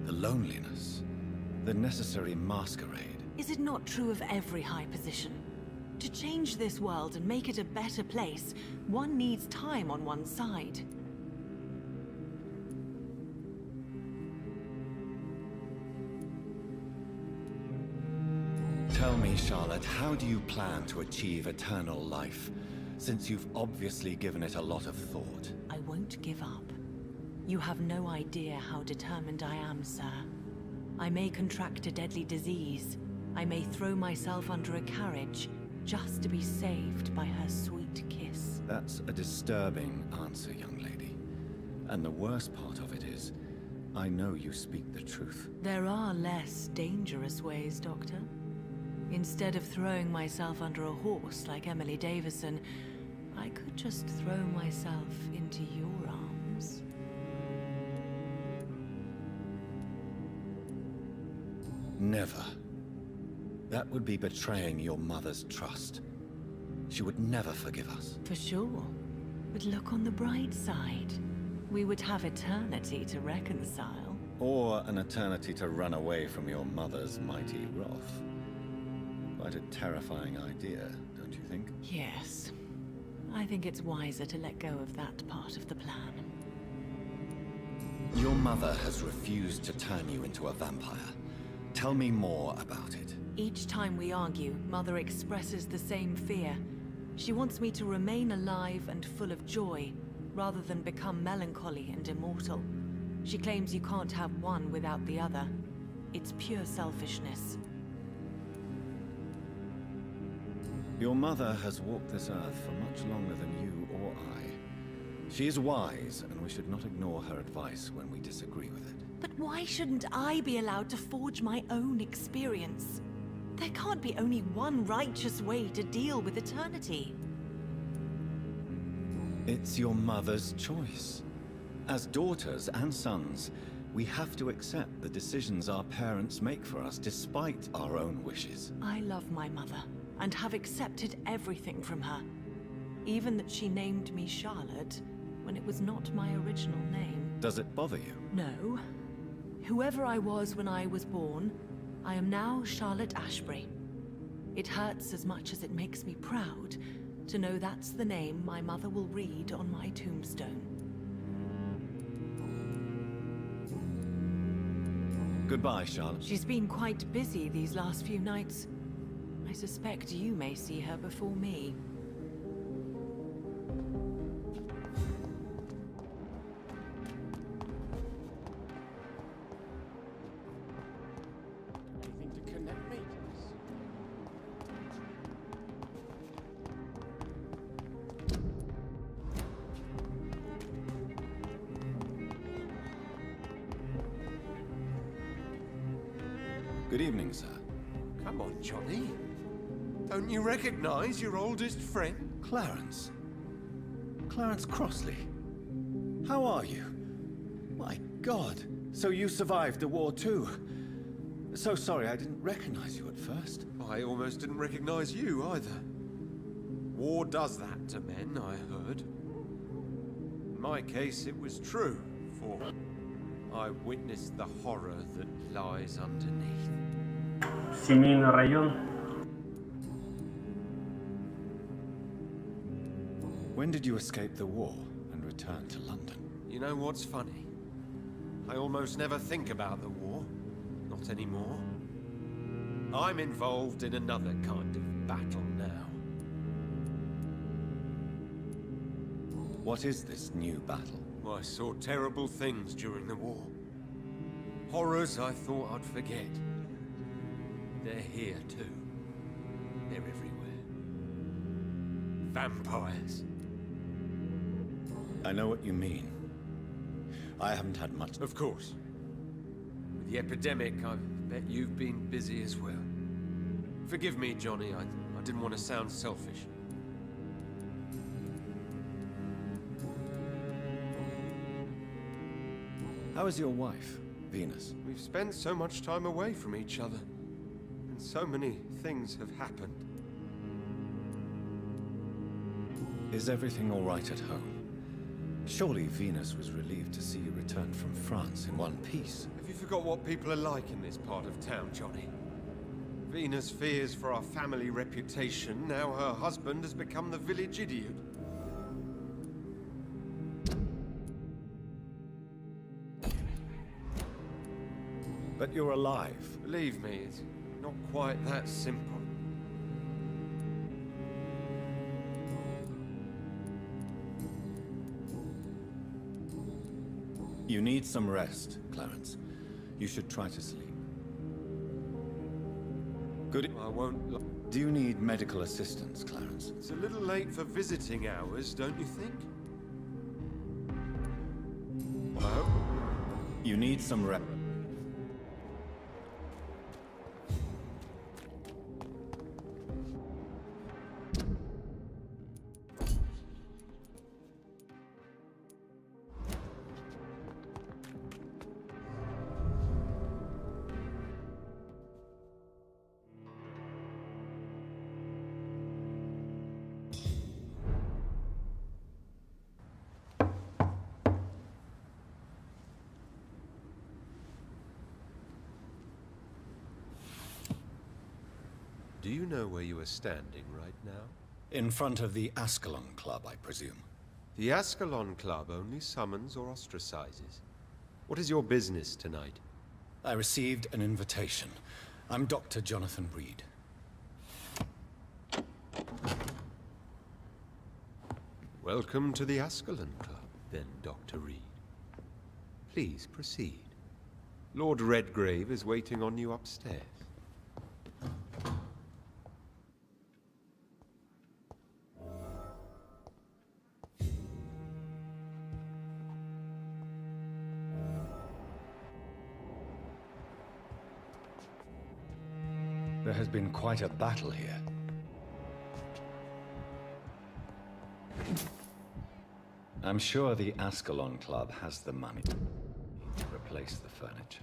The loneliness, the necessary masquerade. Is it not true of every high position? To change this world and make it a better place, one needs time on one's side. Tell me, Charlotte, how do you plan to achieve eternal life, since you've obviously given it a lot of thought? I won't give up. You have no idea how determined I am, sir. I may contract a deadly disease. I may throw myself under a carriage, just to be saved by her sweet kiss. That's a disturbing answer, young lady. And the worst part of it is, I know you speak the truth. There are less dangerous ways, Doctor. Instead of throwing myself under a horse like Emily Davison, I could just throw myself into your arms. Never. That would be betraying your mother's trust. She would never forgive us. For sure. But look on the bright side. We would have eternity to reconcile. Or an eternity to run away from your mother's mighty wrath. Quite a terrifying idea, don't you think? Yes. I think it's wiser to let go of that part of the plan. Your mother has refused to turn you into a vampire. Tell me more about it. Each time we argue, Mother expresses the same fear. She wants me to remain alive and full of joy, rather than become melancholy and immortal. She claims you can't have one without the other. It's pure selfishness. Your mother has walked this earth for much longer than you or I. She is wise, and we should not ignore her advice when we disagree with it. But why shouldn't I be allowed to forge my own experience? There can't be only one righteous way to deal with eternity. It's your mother's choice. As daughters and sons, we have to accept the decisions our parents make for us despite our own wishes. I love my mother, and have accepted everything from her. Even that she named me Charlotte, when it was not my original name. Does it bother you? No. Whoever I was when I was born, I am now Charlotte Ashbury. It hurts as much as it makes me proud to know that's the name my mother will read on my tombstone. Goodbye, Charlotte. She's been quite busy these last few nights. I suspect you may see her before me. Anything to connect me to this? Good evening, sir. Come on, Johnny. Don't you recognize your oldest friend? Clarence. Clarence Crossley. How are you? My God. So you survived the war too. So sorry I didn't recognize you at first. I almost didn't recognize you either. War does that to men, I heard. In my case, it was true, for I witnessed the horror that lies underneath. Семейный район. When did you escape the war and return to London? You know what's funny? I almost never think about the war. Not anymore. I'm involved in another kind of battle now. What is this new battle? I saw terrible things during the war. Horrors I thought I'd forget. They're here too. They're everywhere. Vampires. I know what you mean. I haven't had much. Of course. With the epidemic, I bet you've been busy as well. Forgive me, Johnny, I didn't want to sound selfish. How is your wife, Venus? We've spent so much time away from each other. And so many things have happened. Is everything all right at home? Surely Venus was relieved to see you return from France in one piece. Have you forgot what people are like in this part of town, Johnny? Venus fears for our family reputation. Now her husband has become the village idiot. But you're alive. Believe me, it's not quite that simple. You need some rest, Clarence. You should try to sleep. Good. I won't. Do you need medical assistance, Clarence? It's a little late for visiting hours, don't you think? Well, I hope. You need some rest. Do you know where you are standing right now? In front of the Ascalon Club, I presume. The Ascalon Club only summons or ostracizes. What is your business tonight? I received an invitation. I'm Dr. Jonathan Reed. Welcome to the Ascalon Club, then, Dr. Reed. Please proceed. Lord Redgrave is waiting on you upstairs. There has been quite a battle here. I'm sure the Ascalon Club has the money to replace the furniture.